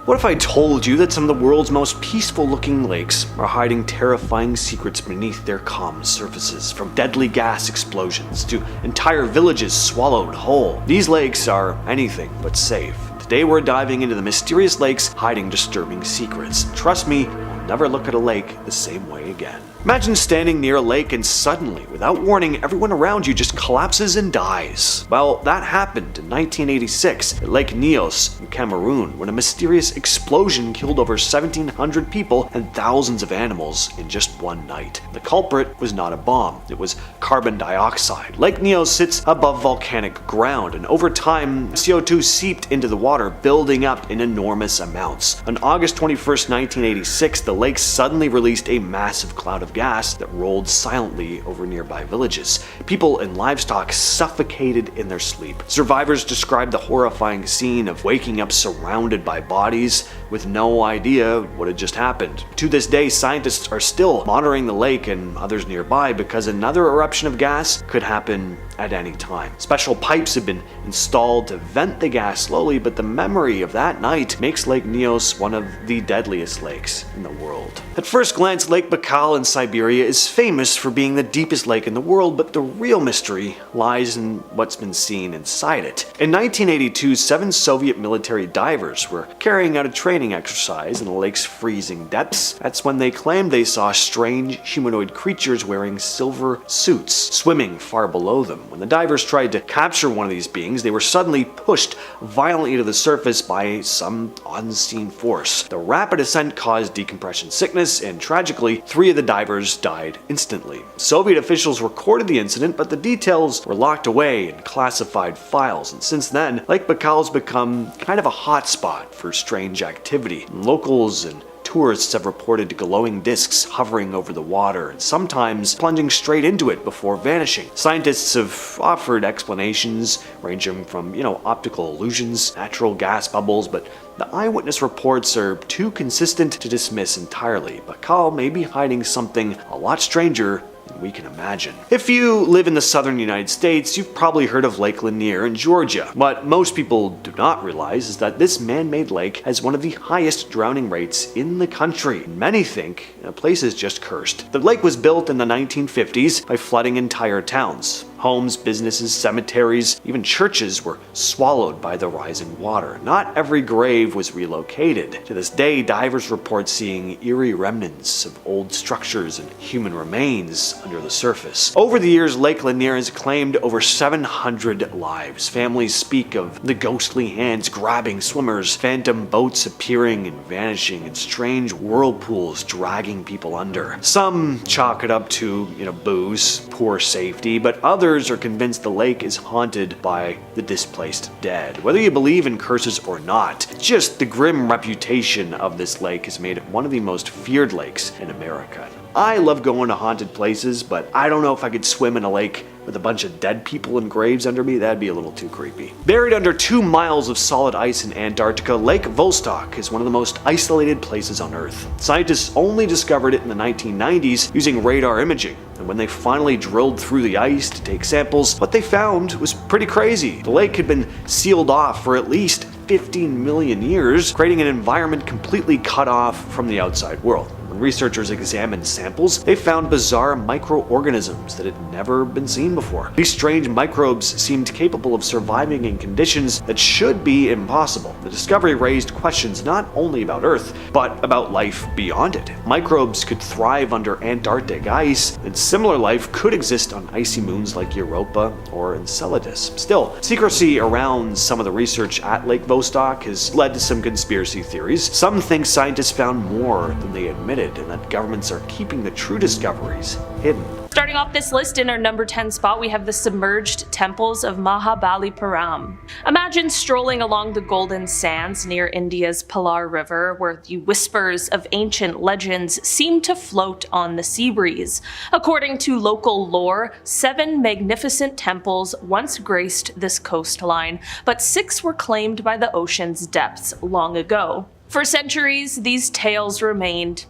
What if I told you that some of the world's most peaceful looking lakes are hiding terrifying secrets beneath their calm surfaces, from deadly gas explosions to entire villages swallowed whole? These lakes are anything but safe. Today we're diving into the mysterious lakes hiding disturbing secrets. Trust me, you'll never look at a lake the same way again. Imagine standing near a lake and suddenly, without warning, everyone around you just collapses and dies. Well, that happened in 1986 at Lake Nyos in Cameroon, when a mysterious explosion killed over 1,700 people and thousands of animals in just one night. The culprit was not a bomb, it was carbon dioxide. Lake Nyos sits above volcanic ground, and over time, CO2 seeped into the water, building up in enormous amounts. On August 21st, 1986, the lake suddenly released a massive cloud of gas that rolled silently over nearby villages. People and livestock suffocated in their sleep. Survivors described the horrifying scene of waking up surrounded by bodies with no idea what had just happened. To this day, scientists are still monitoring the lake and others nearby because another eruption of gas could happen at any time. Special pipes have been installed to vent the gas slowly, but the memory of that night makes Lake Nyos one of the deadliest lakes in the world. At first glance, Lake Baikal in Siberia is famous for being the deepest lake in the world, but the real mystery lies in what's been seen inside it. In 1982, 7 Soviet military divers were carrying out a training exercise in the lake's freezing depths. That's when they claimed they saw strange humanoid creatures wearing silver suits swimming far below them. When the divers tried to capture one of these beings, they were suddenly pushed violently to the surface by some unseen force. The rapid ascent caused decompression sickness, and tragically, 3 of the divers died instantly. Soviet officials recorded the incident, but the details were locked away in classified files, and since then, Lake Baikal has become kind of a hotspot for strange activity. Locals and tourists have reported glowing discs hovering over the water and sometimes plunging straight into it before vanishing. Scientists have offered explanations ranging from, optical illusions, natural gas bubbles, but the eyewitness reports are too consistent to dismiss entirely. Baikal may be hiding something a lot stranger than we can imagine. If you live in the southern United States, you've probably heard of Lake Lanier in Georgia. What most people do not realize is that this man-made lake has one of the highest drowning rates in the country. Many think the place is just cursed. The lake was built in the 1950s by flooding entire towns. Homes, businesses, cemeteries, even churches were swallowed by the rising water. Not every grave was relocated. To this day, divers report seeing eerie remnants of old structures and human remains under the surface. Over the years, Lake Lanier has claimed over 700 lives. Families speak of the ghostly hands grabbing swimmers, phantom boats appearing and vanishing, and strange whirlpools dragging people under. Some chalk it up to, booze, poor safety, but others are convinced the lake is haunted by the displaced dead. Whether you believe in curses or not, just the grim reputation of this lake has made it one of the most feared lakes in America. I love going to haunted places, but I don't know if I could swim in a lake with a bunch of dead people and graves under me. That'd be a little too creepy. Buried under 2 miles of solid ice in Antarctica, Lake Vostok is one of the most isolated places on Earth. Scientists only discovered it in the 1990s using radar imaging, and when they finally drilled through the ice to take samples, what they found was pretty crazy. The lake had been sealed off for at least 15 million years, creating an environment completely cut off from the outside world. When researchers examined samples, they found bizarre microorganisms that had never been seen before. These strange microbes seemed capable of surviving in conditions that should be impossible. The discovery raised questions not only about Earth, but about life beyond it. Microbes could thrive under Antarctic ice, and similar life could exist on icy moons like Europa or Enceladus. Still, secrecy around some of the research at Lake Vostok has led to some conspiracy theories. Some think scientists found more than they admitted, and that governments are keeping the true discoveries hidden. Starting off this list in our number 10 spot, we have the submerged temples of Mahabalipuram. Imagine strolling along the golden sands near India's Palar River, where the whispers of ancient legends seem to float on the sea breeze. According to local lore, 7 magnificent temples once graced this coastline, but 6 were claimed by the ocean's depths long ago. For centuries, these tales remained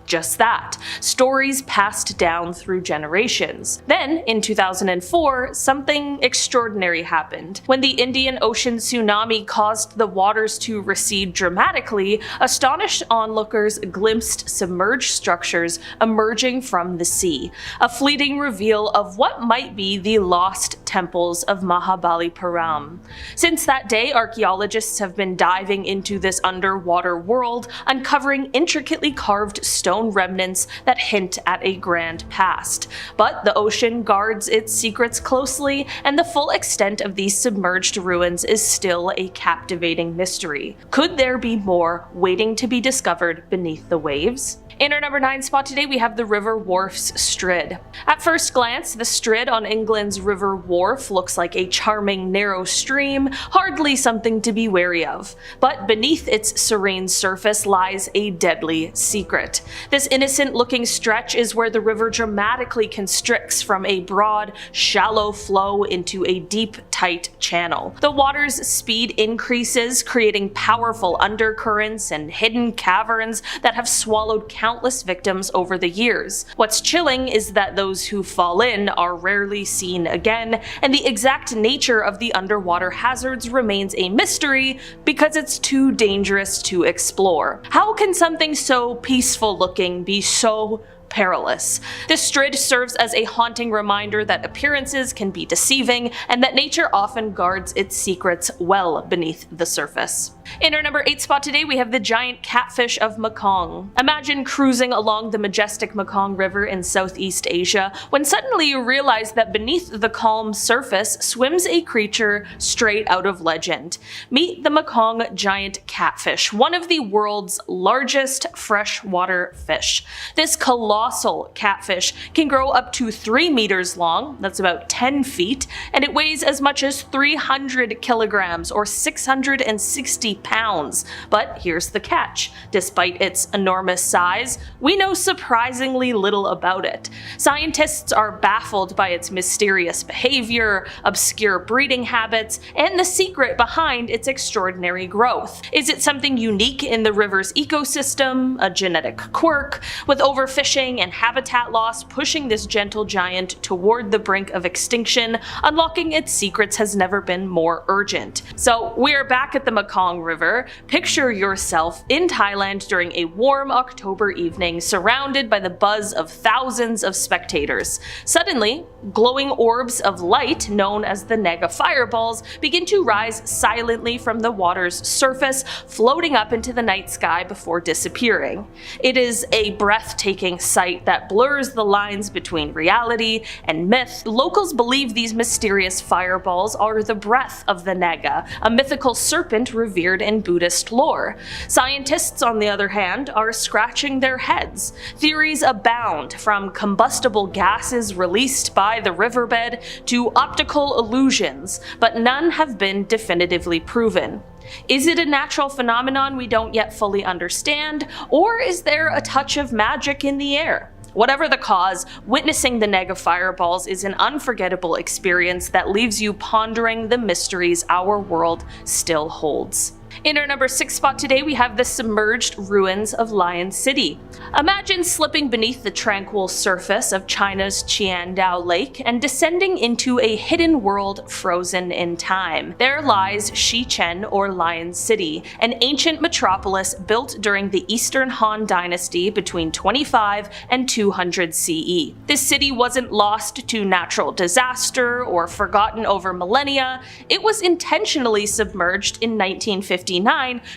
just that, stories passed down through generations. Then, in 2004, something extraordinary happened. When the Indian Ocean tsunami caused the waters to recede dramatically, astonished onlookers glimpsed submerged structures emerging from the sea, a fleeting reveal of what might be the lost temples of Mahabalipuram. Since that day, archaeologists have been diving into this underwater world, uncovering intricately carved stone remnants that hint at a grand past. But the ocean guards its secrets closely, and the full extent of these submerged ruins is still a captivating mystery. Could there be more waiting to be discovered beneath the waves? In our number 9 spot today, we have the River Wharf's Strid. At first glance, the Strid on England's River Wharf looks like a charming narrow stream, hardly something to be wary of. But beneath its serene surface lies a deadly secret. This innocent-looking stretch is where the river dramatically constricts from a broad, shallow flow into a deep, tight channel. The water's speed increases, creating powerful undercurrents and hidden caverns that have swallowed countless victims over the years. What's chilling is that those who fall in are rarely seen again, and the exact nature of the underwater hazards remains a mystery because it's too dangerous to explore. How can something so peaceful looking be so perilous? This Strid serves as a haunting reminder that appearances can be deceiving and that nature often guards its secrets well beneath the surface. In our number 8 spot today, we have the giant catfish of Mekong. Imagine cruising along the majestic Mekong River in Southeast Asia when suddenly you realize that beneath the calm surface swims a creature straight out of legend. Meet the Mekong giant catfish, one of the world's largest freshwater fish. This colossal catfish can grow up to 3 meters long, that's about 10 feet, and it weighs as much as 300 kilograms or 660 pounds. But here's the catch. Despite its enormous size, we know surprisingly little about it. Scientists are baffled by its mysterious behavior, obscure breeding habits, and the secret behind its extraordinary growth. Is it something unique in the river's ecosystem, a genetic quirk? With overfishing and habitat loss pushing this gentle giant toward the brink of extinction, unlocking its secrets has never been more urgent. So we're back at the Mekong River. Picture yourself in Thailand during a warm October evening, surrounded by the buzz of thousands of spectators. Suddenly, glowing orbs of light, known as the Naga fireballs, begin to rise silently from the water's surface, floating up into the night sky before disappearing. It is a breathtaking sight that blurs the lines between reality and myth. Locals believe these mysterious fireballs are the breath of the Naga, a mythical serpent revered in Buddhist lore. Scientists, on the other hand, are scratching their heads. Theories abound, from combustible gases released by the riverbed to optical illusions, but none have been definitively proven. Is it a natural phenomenon we don't yet fully understand, or is there a touch of magic in the air? Whatever the cause, witnessing the Naga fireballs is an unforgettable experience that leaves you pondering the mysteries our world still holds. In our number 6 spot today, we have the submerged ruins of Lion City. Imagine slipping beneath the tranquil surface of China's Qiandao Lake and descending into a hidden world frozen in time. There lies Xichen, or Lion City, an ancient metropolis built during the Eastern Han Dynasty between 25 and 200 CE. This city wasn't lost to natural disaster or forgotten over millennia. It was intentionally submerged in 1959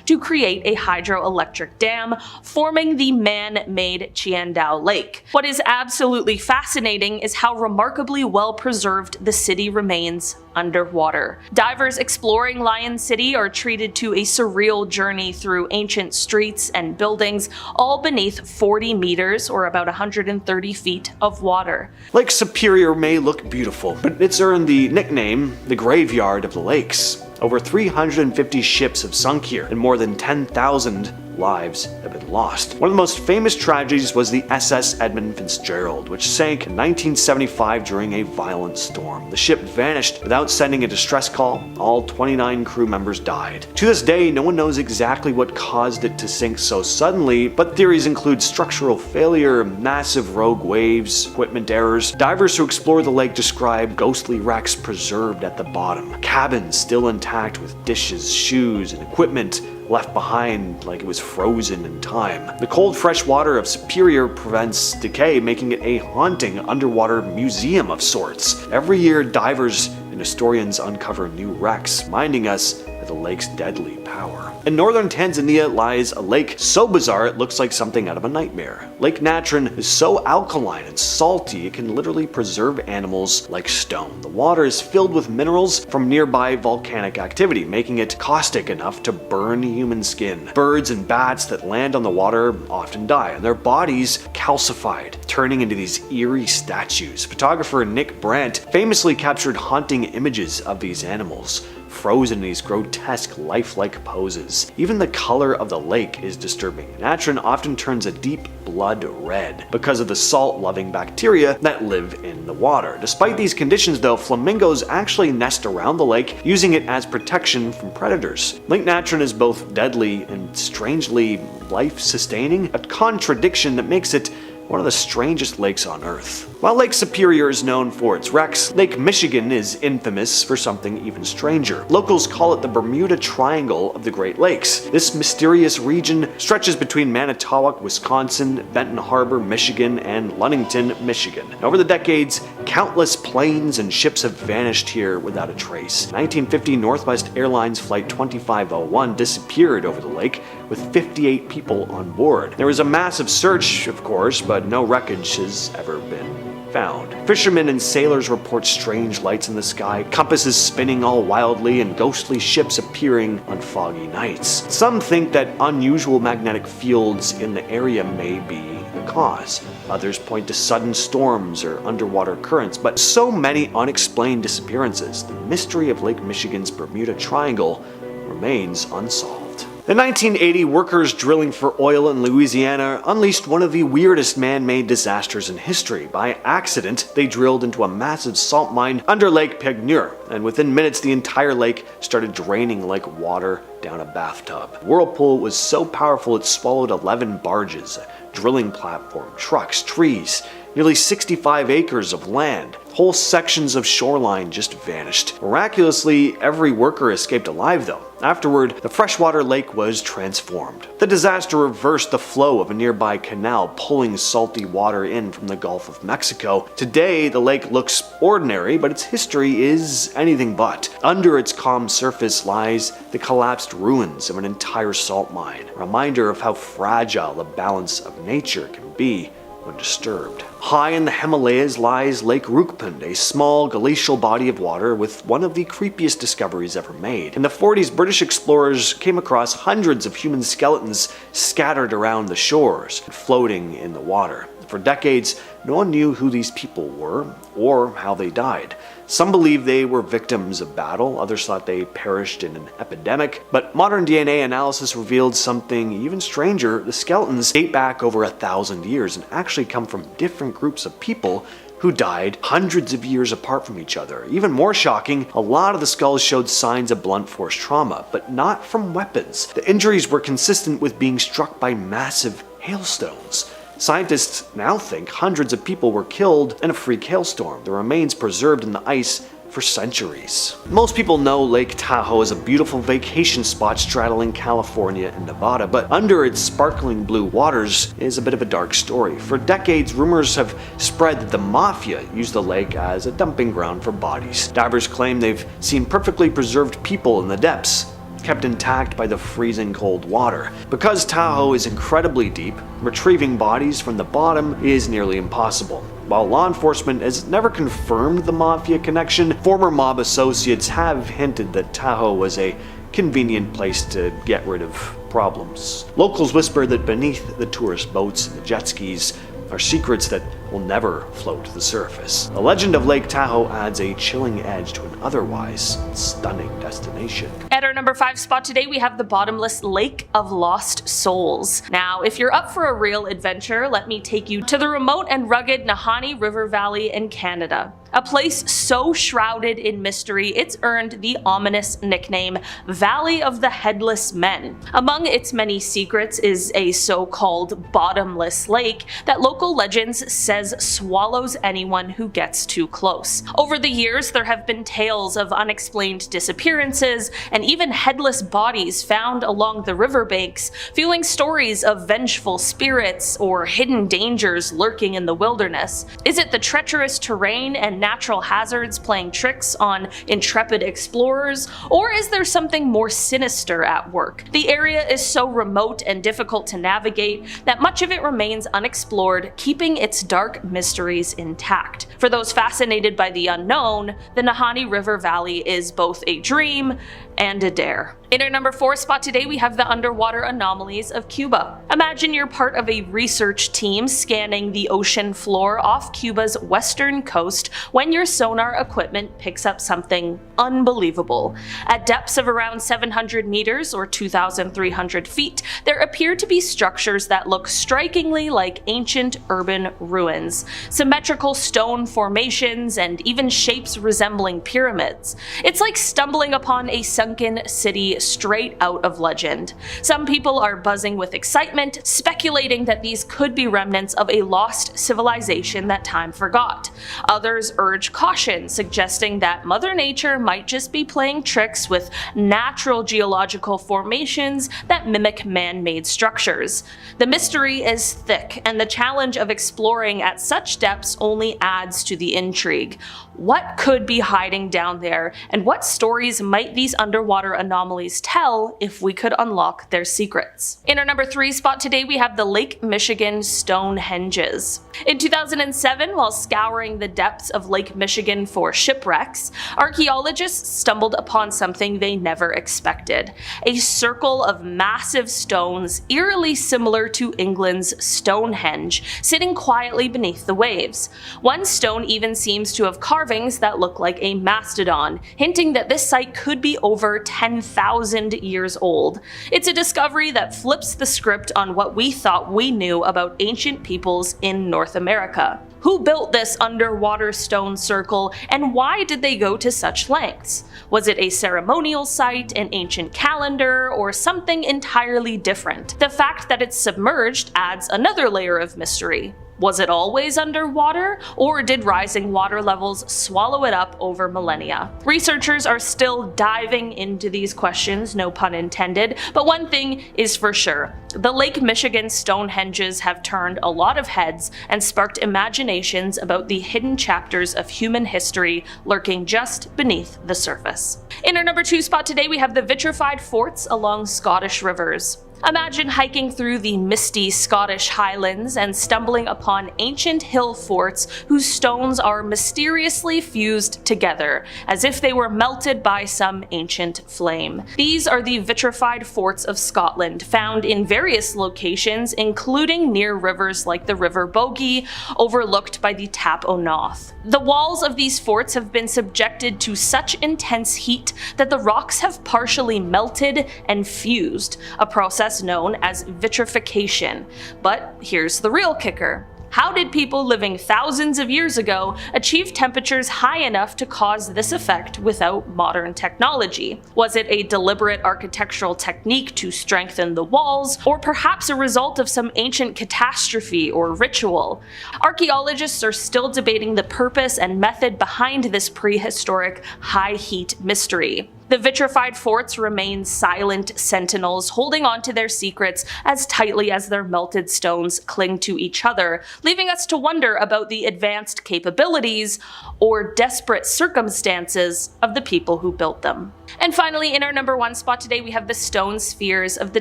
to create a hydroelectric dam, forming the man-made Qiandao Lake. What is absolutely fascinating is how remarkably well preserved the city remains underwater. Divers exploring Lion City are treated to a surreal journey through ancient streets and buildings, all beneath 40 meters or about 130 feet of water. Lake Superior may look beautiful, but it's earned the nickname the Graveyard of the Lakes. Over 350 ships have sunk here, and more than 10,000 lives have been lost. One of the most famous tragedies was the SS Edmund Fitzgerald, which sank in 1975 during a violent storm. The ship vanished without sending a distress call. All 29 crew members died. To this day, no one knows exactly what caused it to sink so suddenly, but theories include structural failure, massive rogue waves, equipment errors. Divers who explore the lake describe ghostly wrecks preserved at the bottom, cabins still intact with dishes, shoes, and equipment left behind like it was frozen in time. The cold fresh water of Superior prevents decay, making it a haunting underwater museum of sorts. Every year, divers and historians uncover new wrecks, reminding us of the lake's deadly power. In northern Tanzania lies a lake so bizarre it looks like something out of a nightmare. Lake Natron is so alkaline and salty it can literally preserve animals like stone. The water is filled with minerals from nearby volcanic activity, making it caustic enough to burn human skin. Birds and bats that land on the water often die, and their bodies calcified, turning into these eerie statues. Photographer Nick Brandt famously captured haunting images of these animals, frozen in these grotesque, lifelike poses. Even the color of the lake is disturbing. Natron often turns a deep blood red because of the salt-loving bacteria that live in the water. Despite these conditions though, flamingos actually nest around the lake, using it as protection from predators. Lake Natron is both deadly and strangely life-sustaining, a contradiction that makes it one of the strangest lakes on Earth. While Lake Superior is known for its wrecks, Lake Michigan is infamous for something even stranger. Locals call it the Bermuda Triangle of the Great Lakes. This mysterious region stretches between Manitowoc, Wisconsin, Benton Harbor, Michigan, and Ludington, Michigan. Over the decades, countless planes and ships have vanished here without a trace. In 1950, Northwest Airlines Flight 2501 disappeared over the lake with 58 people on board. There was a massive search, of course, but no wreckage has ever been found. Fishermen and sailors report strange lights in the sky, compasses spinning all wildly, and ghostly ships appearing on foggy nights. Some think that unusual magnetic fields in the area may be the cause. Others point to sudden storms or underwater currents, but so many unexplained disappearances, the mystery of Lake Michigan's Bermuda Triangle remains unsolved. In 1980, workers drilling for oil in Louisiana unleashed one of the weirdest man-made disasters in history. By accident, they drilled into a massive salt mine under Lake Peigneur, and within minutes the entire lake started draining like water down a bathtub. The whirlpool was so powerful it swallowed 11 barges, a drilling platform, trucks, trees, nearly 65 acres of land. Whole sections of shoreline just vanished. Miraculously, every worker escaped alive though. Afterward, the freshwater lake was transformed. The disaster reversed the flow of a nearby canal, pulling salty water in from the Gulf of Mexico. Today, the lake looks ordinary, but its history is anything but. Under its calm surface lies the collapsed ruins of an entire salt mine, a reminder of how fragile the balance of nature can be when disturbed. High in the Himalayas lies Lake Rukpund, a small glacial body of water with one of the creepiest discoveries ever made. In the 40s, British explorers came across hundreds of human skeletons scattered around the shores, floating in the water. For decades, no one knew who these people were or how they died. Some believe they were victims of battle, others thought they perished in an epidemic, but modern DNA analysis revealed something even stranger. The skeletons date back over 1,000 years and actually come from different groups of people who died hundreds of years apart from each other. Even more shocking, a lot of the skulls showed signs of blunt force trauma, but not from weapons. The injuries were consistent with being struck by massive hailstones. Scientists now think hundreds of people were killed in a freak hailstorm, the remains preserved in the ice for centuries. Most people know Lake Tahoe is a beautiful vacation spot straddling California and Nevada, but under its sparkling blue waters is a bit of a dark story. For decades, rumors have spread that the mafia used the lake as a dumping ground for bodies. Divers claim they've seen perfectly preserved people in the depths, kept intact by the freezing cold water. Because Tahoe is incredibly deep, retrieving bodies from the bottom is nearly impossible. While law enforcement has never confirmed the mafia connection, former mob associates have hinted that Tahoe was a convenient place to get rid of problems. Locals whisper that beneath the tourist boats and the jet skis are secrets that will never float to the surface. The legend of Lake Tahoe adds a chilling edge to an otherwise stunning destination. At our number 5 spot today, we have the bottomless Lake of Lost Souls. Now, if you're up for a real adventure, let me take you to the remote and rugged Nahanni River Valley in Canada. A place so shrouded in mystery, it's earned the ominous nickname Valley of the Headless Men. Among its many secrets is a so-called bottomless lake that local legends says swallows anyone who gets too close. Over the years, there have been tales of unexplained disappearances and even headless bodies found along the riverbanks, fueling stories of vengeful spirits or hidden dangers lurking in the wilderness. Is it the treacherous terrain and natural hazards playing tricks on intrepid explorers, or is there something more sinister at work? The area is so remote and difficult to navigate that much of it remains unexplored, keeping its dark mysteries intact. For those fascinated by the unknown, the Nahanni River Valley is both a dream and a dare. In our number 4 spot today, we have the underwater anomalies of Cuba. Imagine you're part of a research team scanning the ocean floor off Cuba's western coast when your sonar equipment picks up something unbelievable. At depths of around 700 meters or 2,300 feet, there appear to be structures that look strikingly like ancient urban ruins, symmetrical stone formations, and even shapes resembling pyramids. It's like stumbling upon a sunken city straight out of legend. Some people are buzzing with excitement, speculating that these could be remnants of a lost civilization that time forgot. Others urge caution, suggesting that Mother Nature might just be playing tricks with natural geological formations that mimic man-made structures. The mystery is thick, and the challenge of exploring at such depths only adds to the intrigue. What could be hiding down there, and what stories might these underwater anomalies tell if we could unlock their secrets? In our number 3 spot today, we have the Lake Michigan Stonehenges. In 2007, while scouring the depths of Lake Michigan for shipwrecks, archaeologists stumbled upon something they never expected: a circle of massive stones eerily similar to England's Stonehenge, sitting quietly beneath the waves. One stone even seems to have carvings that look like a mastodon, hinting that this site could be over 10,000 years old. It's a discovery that flips the script on what we thought we knew about ancient peoples in North America. Who built this underwater stone circle, and why did they go to such lengths? Was it a ceremonial site, an ancient calendar, or something entirely different? The fact that it's submerged adds another layer of mystery. Was it always underwater, or did rising water levels swallow it up over millennia? Researchers are still diving into these questions, no pun intended, but one thing is for sure: the Lake Michigan Stonehenges have turned a lot of heads and sparked imaginations about the hidden chapters of human history lurking just beneath the surface. In our number 2 spot today, we have the vitrified forts along Scottish rivers. Imagine hiking through the misty Scottish Highlands and stumbling upon ancient hill forts whose stones are mysteriously fused together, as if they were melted by some ancient flame. These are the vitrified forts of Scotland, found in various locations, including near rivers like the River Bogie, overlooked by the Tap o' Noth. The walls of these forts have been subjected to such intense heat that the rocks have partially melted and fused, a process known as vitrification. But here's the real kicker: how did people living thousands of years ago achieve temperatures high enough to cause this effect without modern technology? Was it a deliberate architectural technique to strengthen the walls, or perhaps a result of some ancient catastrophe or ritual? Archaeologists are still debating the purpose and method behind this prehistoric high-heat mystery. The vitrified forts remain silent sentinels, holding on to their secrets as tightly as their melted stones cling to each other, leaving us to wonder about the advanced capabilities or desperate circumstances of the people who built them. And finally, in our number 1 spot today, we have the stone spheres of the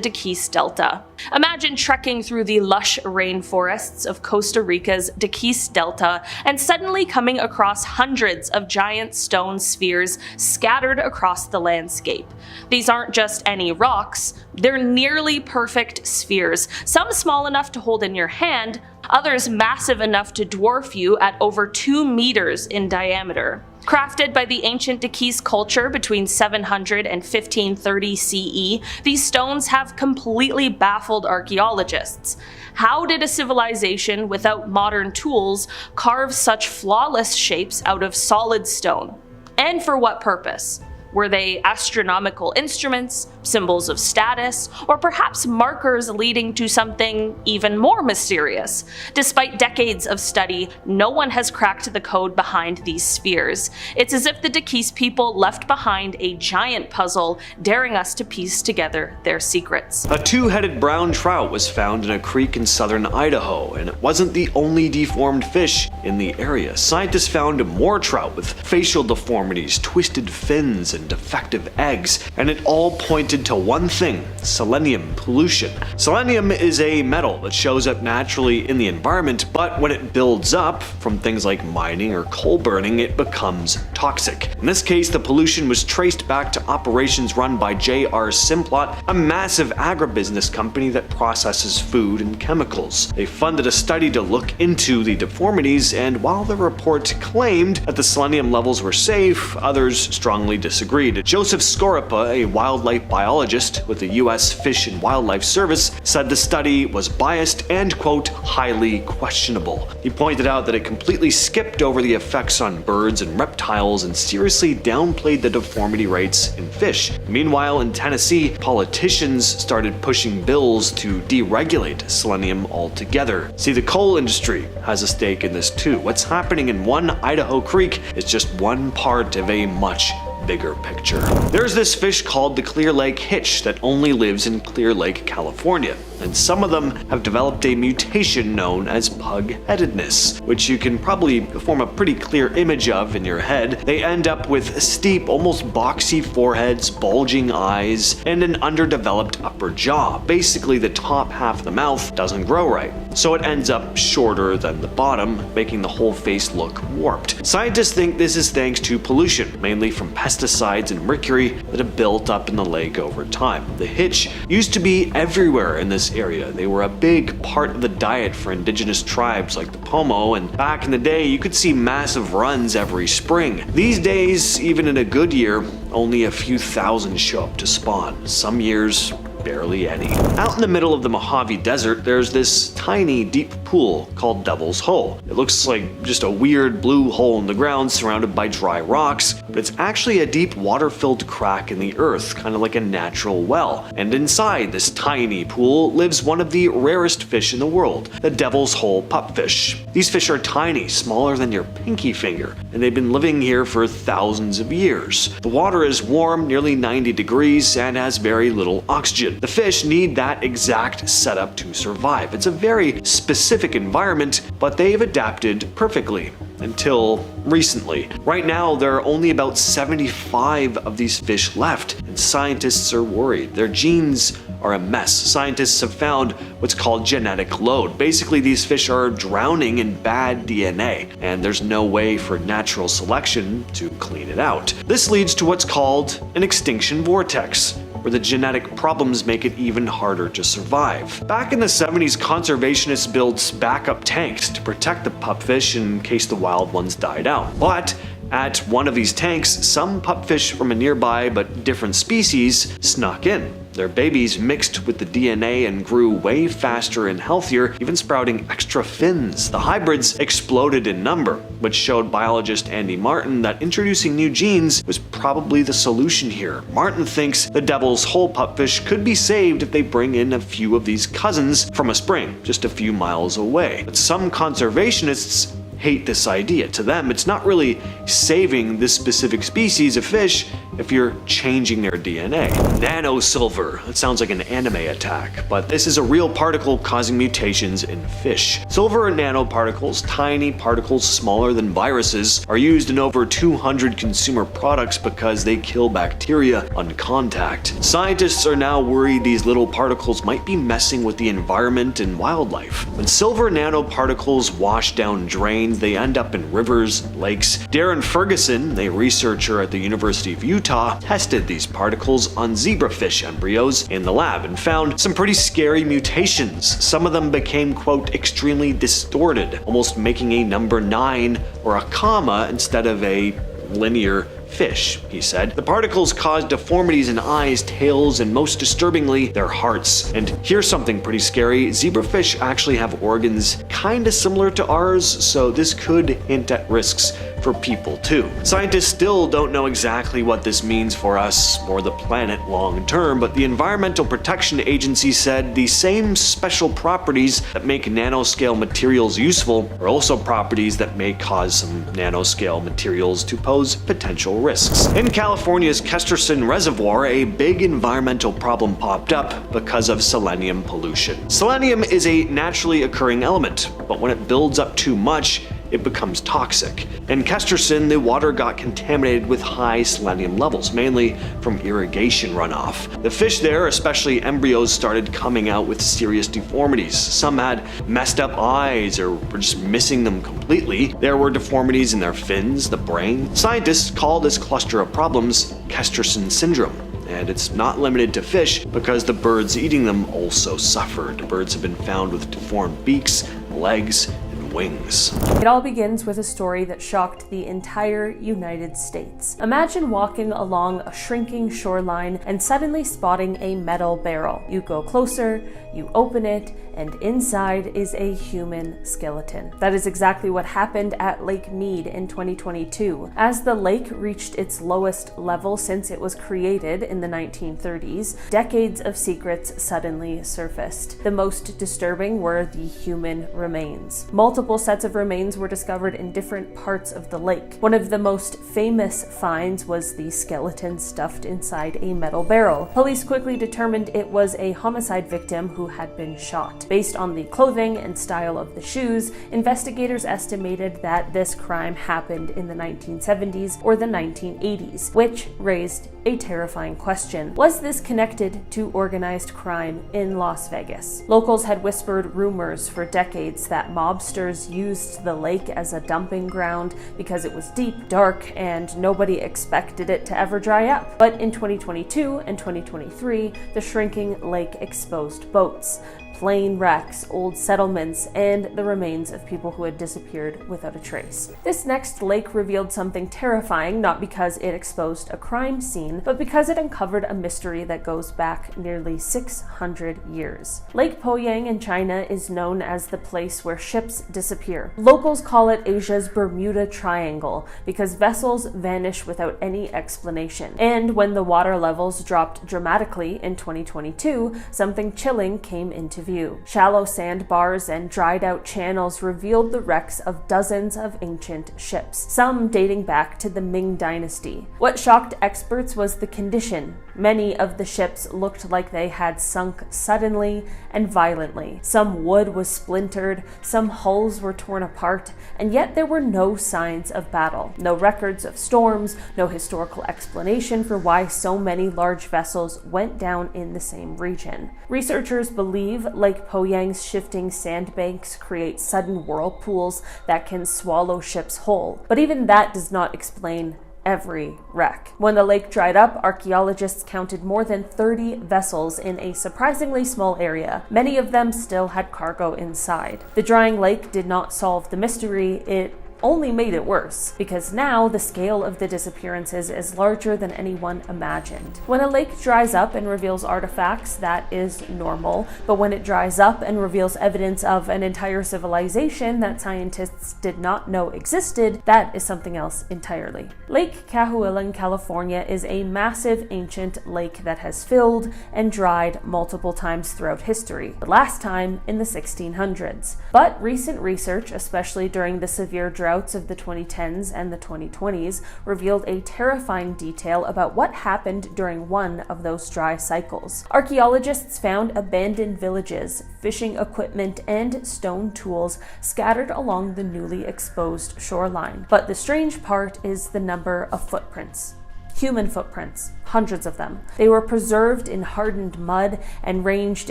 Dikis Delta. Imagine trekking through the lush rainforests of Costa Rica's Dikis Delta and suddenly coming across hundreds of giant stone spheres scattered across the landscape. These aren't just any rocks, they're nearly perfect spheres, some small enough to hold in your hand, others massive enough to dwarf you at over 2 meters in diameter. Crafted by the ancient Dakis culture between 700 and 1530 CE, these stones have completely baffled archaeologists. How did a civilization without modern tools carve such flawless shapes out of solid stone? And for what purpose? Were they astronomical instruments, symbols of status, or perhaps markers leading to something even more mysterious? Despite decades of study, no one has cracked the code behind these spheres. It's as if the Dakis people left behind a giant puzzle, daring us to piece together their secrets. A two-headed brown trout was found in a creek in southern Idaho, and it wasn't the only deformed fish in the area. Scientists found more trout with facial deformities, twisted fins, and defective eggs, and it all pointed to one thing: selenium pollution. Selenium is a metal that shows up naturally in the environment, but when it builds up from things like mining or coal burning, it becomes toxic. In this case, the pollution was traced back to operations run by J.R. Simplot, a massive agribusiness company that processes food and chemicals. They funded a study to look into the deformities, and while the report claimed that the selenium levels were safe, others strongly disagreed. Joseph Skorapa, a wildlife biologist with the U.S. Fish and Wildlife Service, said the study was biased and, quote, highly questionable. He pointed out that it completely skipped over the effects on birds and reptiles and seriously downplayed the deformity rates in fish. Meanwhile, in Tennessee, politicians started pushing bills to deregulate selenium altogether. See, the coal industry has a stake in this too. What's happening in one Idaho creek is just one part of a much bigger picture. There's this fish called the Clear Lake hitch that only lives in Clear Lake, California, and some of them have developed a mutation known as pug-headedness, which you can probably form a pretty clear image of in your head. They end up with steep, almost boxy foreheads, bulging eyes, and an underdeveloped upper jaw. Basically, the top half of the mouth doesn't grow right, so it ends up shorter than the bottom, making the whole face look warped. Scientists think this is thanks to pollution, mainly from pesticides and mercury that have built up in the lake over time. The hitch used to be everywhere in this area. They were a big part of the diet for indigenous tribes like the Pomo, and back in the day you could see massive runs every spring. These days, even in a good year, only a few thousand show up to spawn. Some years, barely any. Out in the middle of the Mojave Desert, there's this tiny, deep pool called Devil's Hole. It looks like just a weird blue hole in the ground surrounded by dry rocks, but it's actually a deep water-filled crack in the earth, kind of like a natural well. And inside this tiny pool lives one of the rarest fish in the world, the Devil's Hole pupfish. These fish are tiny, smaller than your pinky finger, and they've been living here for thousands of years. The water is warm, nearly 90 degrees, and has very little oxygen. The fish need that exact setup to survive. It's a very specific environment, but they've adapted perfectly. Until recently. Right now, there are only about 75 of these fish left, and scientists are worried. Their genes are a mess. Scientists have found what's called genetic load. Basically, these fish are drowning in bad DNA, and there's no way for natural selection to clean it out. This leads to what's called an extinction vortex, where the genetic problems make it even harder to survive. Back in the 70s, conservationists built backup tanks to protect the pupfish in case the wild ones died out. But at one of these tanks, some pupfish from a nearby but different species snuck in. Their babies mixed with the DNA and grew way faster and healthier, even sprouting extra fins. The hybrids exploded in number, which showed biologist Andy Martin that introducing new genes was probably the solution here. Martin thinks the Devil's Hole pupfish could be saved if they bring in a few of these cousins from a spring just a few miles away. But some conservationists hate this idea. To them, it's not really saving this specific species of fish if you're changing their DNA. Nanosilver. That sounds like an anime attack, but this is a real particle causing mutations in fish. Silver nanoparticles, tiny particles smaller than viruses, are used in over 200 consumer products because they kill bacteria on contact. Scientists are now worried these little particles might be messing with the environment and wildlife. When silver nanoparticles wash down drains means they end up in rivers, lakes. Darren Ferguson, a researcher at the University of Utah, tested these particles on zebrafish embryos in the lab and found some pretty scary mutations. Some of them became, quote, extremely distorted, almost making a number 9 or a comma instead of a linear fish, he said. The particles caused deformities in eyes, tails, and most disturbingly, their hearts. And here's something pretty scary. Zebrafish actually have organs kinda similar to ours, so this could hint at risks for people too. Scientists still don't know exactly what this means for us or the planet long term, but the Environmental Protection Agency said the same special properties that make nanoscale materials useful are also properties that may cause some nanoscale materials to pose potential risks. In California's Kesterson Reservoir, a big environmental problem popped up because of selenium pollution. Selenium is a naturally occurring element, but when it builds up too much, it becomes toxic. In Kesterson, the water got contaminated with high selenium levels, mainly from irrigation runoff. The fish there, especially embryos, started coming out with serious deformities. Some had messed up eyes or were just missing them completely. There were deformities in their fins, the brain. Scientists call this cluster of problems Kesterson syndrome. And it's not limited to fish because the birds eating them also suffered. Birds have been found with deformed beaks, legs, and wings. It all begins with a story that shocked the entire United States. Imagine walking along a shrinking shoreline and suddenly spotting a metal barrel. You go closer, you open it, and inside is a human skeleton. That is exactly what happened at Lake Mead in 2022. As the lake reached its lowest level since it was created in the 1930s, decades of secrets suddenly surfaced. The most disturbing were the human remains. Multiple sets of remains were discovered in different parts of the lake. One of the most famous finds was the skeleton stuffed inside a metal barrel. Police quickly determined it was a homicide victim who had been shot. Based on the clothing and style of the shoes, investigators estimated that this crime happened in the 1970s or the 1980s, which raised a terrifying question. Was this connected to organized crime in Las Vegas? Locals had whispered rumors for decades that mobsters used the lake as a dumping ground because it was deep, dark, and nobody expected it to ever dry up. But in 2022 and 2023, the shrinking lake exposed boats, plane wrecks, old settlements, and the remains of people who had disappeared without a trace. This next lake revealed something terrifying, not because it exposed a crime scene, but because it uncovered a mystery that goes back nearly 600 years. Lake Poyang in China is known as the place where ships disappear. Locals call it Asia's Bermuda Triangle because vessels vanish without any explanation. And when the water levels dropped dramatically in 2022, something chilling came into view. Shallow sandbars and dried out channels revealed the wrecks of dozens of ancient ships, some dating back to the Ming Dynasty. What shocked experts was the condition. Many of the ships looked like they had sunk suddenly and violently. Some wood was splintered, some hulls were torn apart, and yet there were no signs of battle. No records of storms, no historical explanation for why so many large vessels went down in the same region. Researchers believe Lake Poyang's shifting sandbanks create sudden whirlpools that can swallow ships whole. But even that does not explain every wreck. When the lake dried up, archaeologists counted more than 30 vessels in a surprisingly small area. Many of them still had cargo inside. The drying lake did not solve the mystery, it only made it worse, because now the scale of the disappearances is larger than anyone imagined. When a lake dries up and reveals artifacts, that is normal, but when it dries up and reveals evidence of an entire civilization that scientists did not know existed, that is something else entirely. Lake Cahuilla, California is a massive ancient lake that has filled and dried multiple times throughout history, the last time in the 1600s. But recent research, especially during the severe droughts of the 2010s and the 2020s, revealed a terrifying detail about what happened during one of those dry cycles. Archaeologists found abandoned villages, fishing equipment, and stone tools scattered along the newly exposed shoreline. But the strange part is the number of footprints. Human footprints. hundreds of them. They were preserved in hardened mud and ranged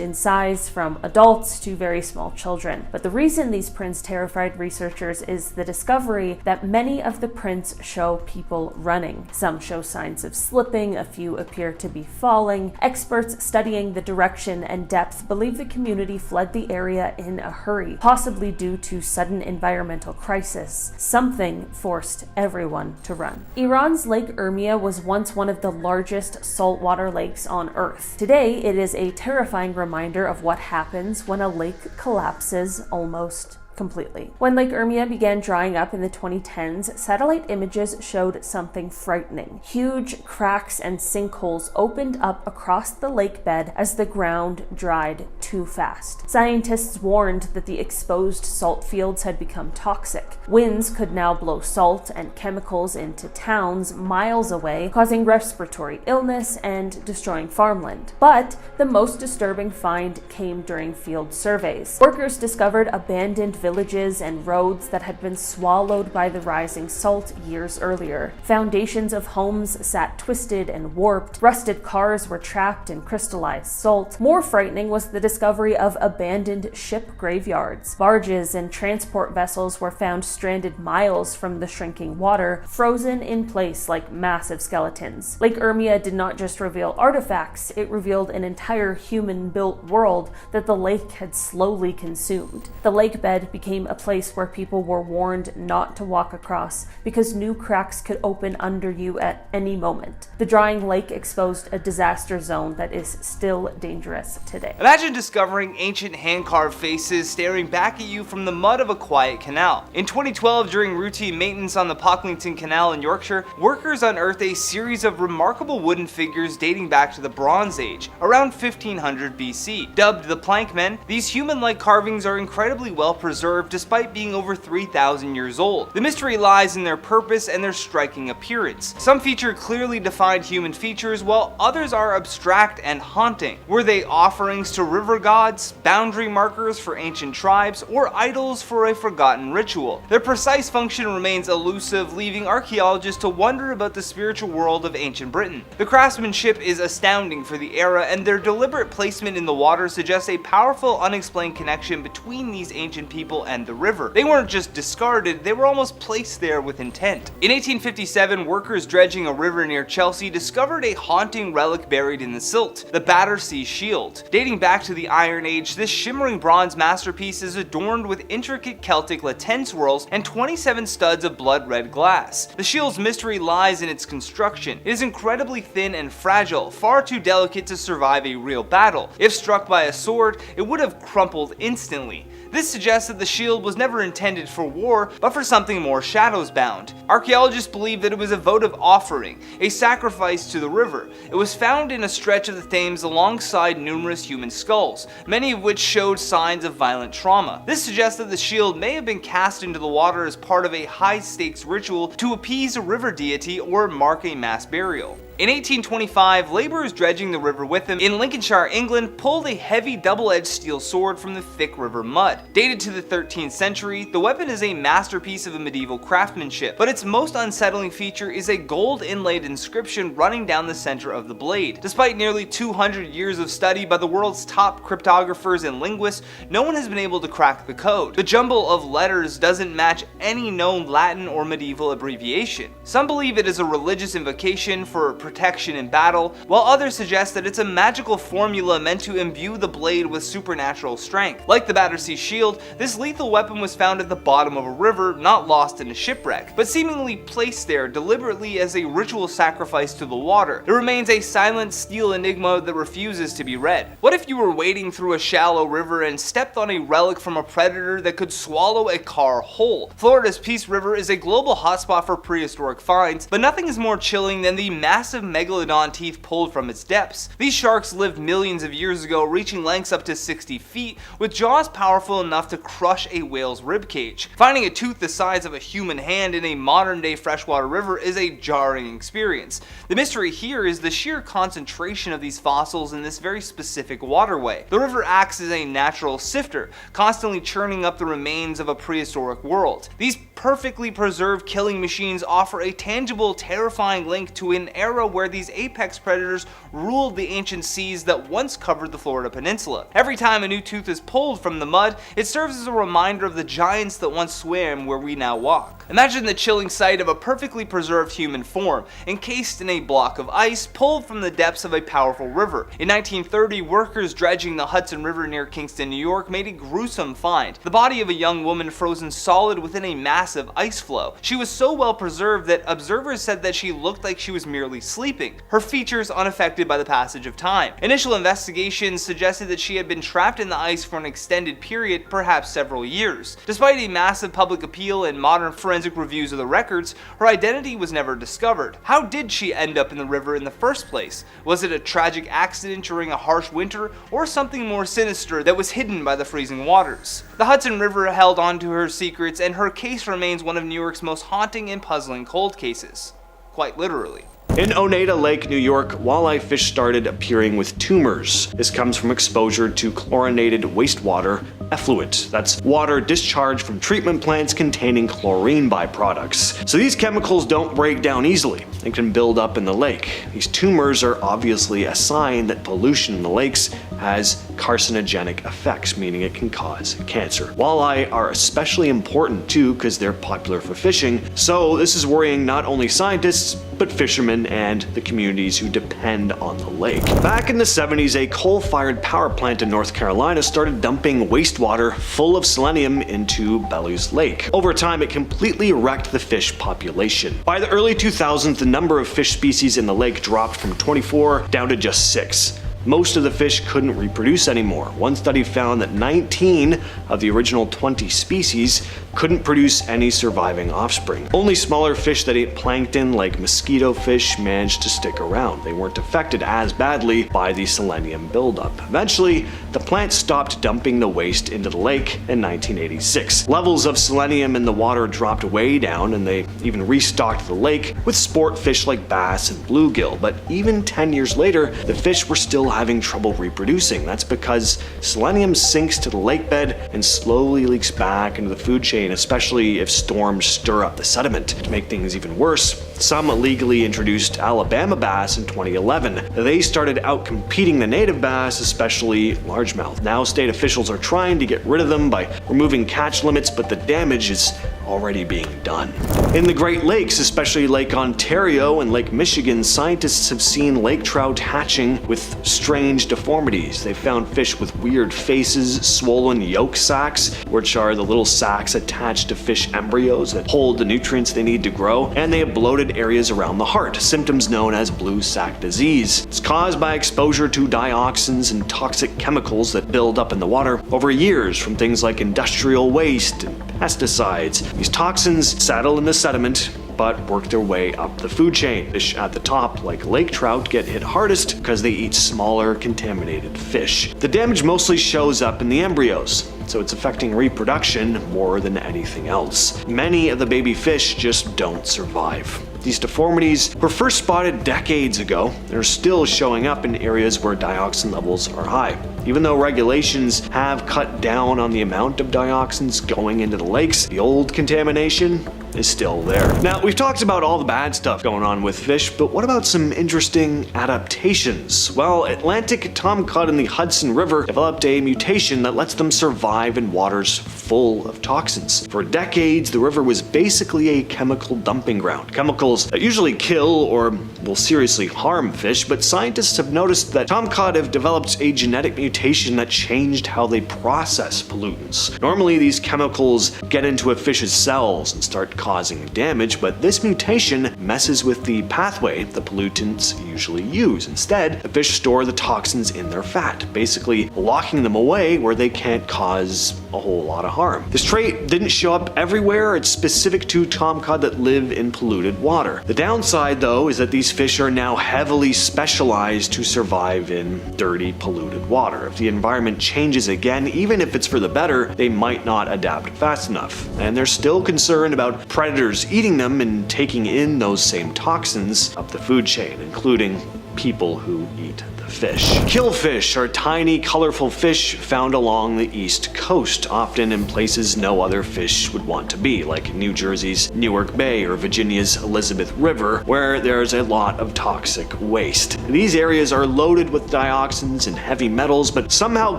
in size from adults to very small children. But the reason these prints terrified researchers is the discovery that many of the prints show people running. Some show signs of slipping, a few appear to be falling. Experts studying the direction and depth believe the community fled the area in a hurry, possibly due to sudden environmental crisis. Something forced everyone to run. Iran's Lake Urmia was once one of the largest saltwater lakes on Earth. Today, it is a terrifying reminder of what happens when a lake collapses almost completely. When Lake Urmia began drying up in the 2010s, satellite images showed something frightening. Huge cracks and sinkholes opened up across the lake bed as the ground dried too fast. Scientists warned that the exposed salt fields had become toxic. Winds could now blow salt and chemicals into towns miles away, causing respiratory illness and destroying farmland. But the most disturbing find came during field surveys. Workers discovered abandoned villages and roads that had been swallowed by the rising salt years earlier. Foundations of homes sat twisted and warped. Rusted cars were trapped in crystallized salt. More frightening was the discovery of abandoned ship graveyards. Barges and transport vessels were found stranded miles from the shrinking water, frozen in place like massive skeletons. Lake Urmia did not just reveal artifacts, it revealed an entire human-built world that the lake had slowly consumed. The lake bed became a place where people were warned not to walk across because new cracks could open under you at any moment. The drying lake exposed a disaster zone that is still dangerous today. Imagine discovering ancient hand-carved faces staring back at you from the mud of a quiet canal. In 2012, during routine maintenance on the Pocklington Canal in Yorkshire, workers unearthed a series of remarkable wooden figures dating back to the Bronze Age, around 1500 BC. Dubbed the Plankmen, these human-like carvings are incredibly well preserved despite being over 3,000 years old. The mystery lies in their purpose and their striking appearance. Some feature clearly defined human features, while others are abstract and haunting. Were they offerings to river gods, boundary markers for ancient tribes, or idols for a forgotten ritual? Their precise function remains elusive, leaving archaeologists to wonder about the spiritual world of ancient Britain. The craftsmanship is astounding for the era, and their deliberate placement in the water suggests a powerful, unexplained connection between these ancient people and the river. They weren't just discarded, they were almost placed there with intent. In 1857, workers dredging a river near Chelsea discovered a haunting relic buried in the silt, the Battersea Shield. Dating back to the Iron Age, this shimmering bronze masterpiece is adorned with intricate Celtic lateen swirls and 27 studs of blood-red glass. The shield's mystery lies in its construction. It is incredibly thin and fragile, far too delicate to survive a real battle. If struck by a sword, it would have crumpled instantly. This suggests that the shield was never intended for war, but for something more shadows-bound. Archaeologists believe that it was a votive offering, a sacrifice to the river. It was found in a stretch of the Thames alongside numerous human skulls, many of which showed signs of violent trauma. This suggests that the shield may have been cast into the water as part of a high-stakes ritual to appease a river deity or mark a mass burial. In 1825, laborers dredging the river with him in Lincolnshire, England, pulled a heavy double-edged steel sword from the thick river mud. Dated to the 13th century, the weapon is a masterpiece of medieval craftsmanship, but its most unsettling feature is a gold-inlaid inscription running down the center of the blade. Despite nearly 200 years of study by the world's top cryptographers and linguists, no one has been able to crack the code. The jumble of letters doesn't match any known Latin or medieval abbreviation. Some believe it is a religious invocation for protection in battle, while others suggest that it's a magical formula meant to imbue the blade with supernatural strength. Like the Battersea Shield, this lethal weapon was found at the bottom of a river, not lost in a shipwreck, but seemingly placed there deliberately as a ritual sacrifice to the water. It remains a silent steel enigma that refuses to be read. What if you were wading through a shallow river and stepped on a relic from a predator that could swallow a car whole? Florida's Peace River is a global hotspot for prehistoric finds, but nothing is more chilling than the massive megalodon teeth pulled from its depths. These sharks lived millions of years ago, reaching lengths up to 60 feet, with jaws powerful enough to crush a whale's ribcage. Finding a tooth the size of a human hand in a modern-day freshwater river is a jarring experience. The mystery here is the sheer concentration of these fossils in this very specific waterway. The river acts as a natural sifter, constantly churning up the remains of a prehistoric world. These perfectly preserved killing machines offer a tangible, terrifying link to an era where these apex predators ruled the ancient seas that once covered the Florida Peninsula. Every time a new tooth is pulled from the mud, it serves as a reminder of the giants that once swam where we now walk. Imagine the chilling sight of a perfectly preserved human form, encased in a block of ice, pulled from the depths of a powerful river. In 1930, workers dredging the Hudson River near Kingston, New York, made a gruesome find: the body of a young woman frozen solid within a massive ice floe. She was so well preserved that observers said that she looked like she was merely sleeping, her features unaffected by the passage of time. Initial investigations suggested that she had been trapped in the ice for an extended period, perhaps several years. Despite a massive public appeal and modern forensic reviews of the records, her identity was never discovered. How did she end up in the river in the first place? Was it a tragic accident during a harsh winter, or something more sinister that was hidden by the freezing waters? The Hudson River held on to her secrets, and her case remains one of New York's most haunting and puzzling cold cases. Quite literally. In Oneida Lake, New York, walleye fish started appearing with tumors. This comes from exposure to chlorinated wastewater effluent. That's water discharged from treatment plants containing chlorine byproducts. So these chemicals don't break down easily and can build up in the lake. These tumors are obviously a sign that pollution in the lakes has carcinogenic effects, meaning it can cause cancer. Walleye are especially important too because they're popular for fishing, so this is worrying not only scientists but fishermen and the communities who depend on the lake. Back in the 70s, a coal-fired power plant in North Carolina started dumping wastewater full of selenium into Bellows Lake. Over time, it completely wrecked the fish population. By the early 2000s, the number of fish species in the lake dropped from 24 down to just 6. Most of the fish couldn't reproduce anymore. One study found that 19 of the original 20 species couldn't produce any surviving offspring. Only smaller fish that ate plankton, like mosquito fish, managed to stick around. They weren't affected as badly by the selenium buildup. Eventually, the plant stopped dumping the waste into the lake in 1986. Levels of selenium in the water dropped way down, and they even restocked the lake with sport fish like bass and bluegill. But even 10 years later, the fish were still having trouble reproducing. That's because selenium sinks to the lake bed and slowly leaks back into the food chain, especially if storms stir up the sediment. To make things even worse, some illegally introduced Alabama bass in 2011. They started outcompeting the native bass, especially largemouth. Now state officials are trying to get rid of them by removing catch limits, but the damage is already being done. In the Great Lakes, especially Lake Ontario and Lake Michigan, scientists have seen lake trout hatching with strange deformities. They found fish with weird faces, swollen yolk sacs, which are the little sacs attached to fish embryos that hold the nutrients they need to grow, and they have bloated areas around the heart, symptoms known as blue sac disease. It's caused by exposure to dioxins and toxic chemicals that build up in the water over years from things like industrial waste and pesticides. These toxins settle in the sediment but work their way up the food chain. Fish at the top, like lake trout, get hit hardest because they eat smaller, contaminated fish. The damage mostly shows up in the embryos, so it's affecting reproduction more than anything else. Many of the baby fish just don't survive. These deformities were first spotted decades ago and are still showing up in areas where dioxin levels are high. Even though regulations have cut down on the amount of dioxins going into the lakes, the old contamination is still there. Now, we've talked about all the bad stuff going on with fish, but what about some interesting adaptations? Well, Atlantic tomcod in the Hudson River developed a mutation that lets them survive in waters full of toxins. For decades, the river was basically a chemical dumping ground. Chemicals that usually kill or will seriously harm fish, but scientists have noticed that tomcod have developed a genetic mutation that changed how they process pollutants. Normally, these chemicals get into a fish's cells and start causing damage, but this mutation messes with the pathway the pollutants usually use. Instead, the fish store the toxins in their fat, basically locking them away where they can't cause a whole lot of harm. This trait didn't show up everywhere. It's specific to tomcod that live in polluted water. The downside, though, is that these fish are now heavily specialized to survive in dirty, polluted water. If the environment changes again, even if it's for the better, they might not adapt fast enough. And they're still concerned about predators eating them and taking in those same toxins up the food chain, including people who eat the fish. Killfish are tiny, colorful fish found along the east coast, often in places no other fish would want to be, like New Jersey's Newark Bay or Virginia's Elizabeth River, where there's a lot of toxic waste. These areas are loaded with dioxins and heavy metals, but somehow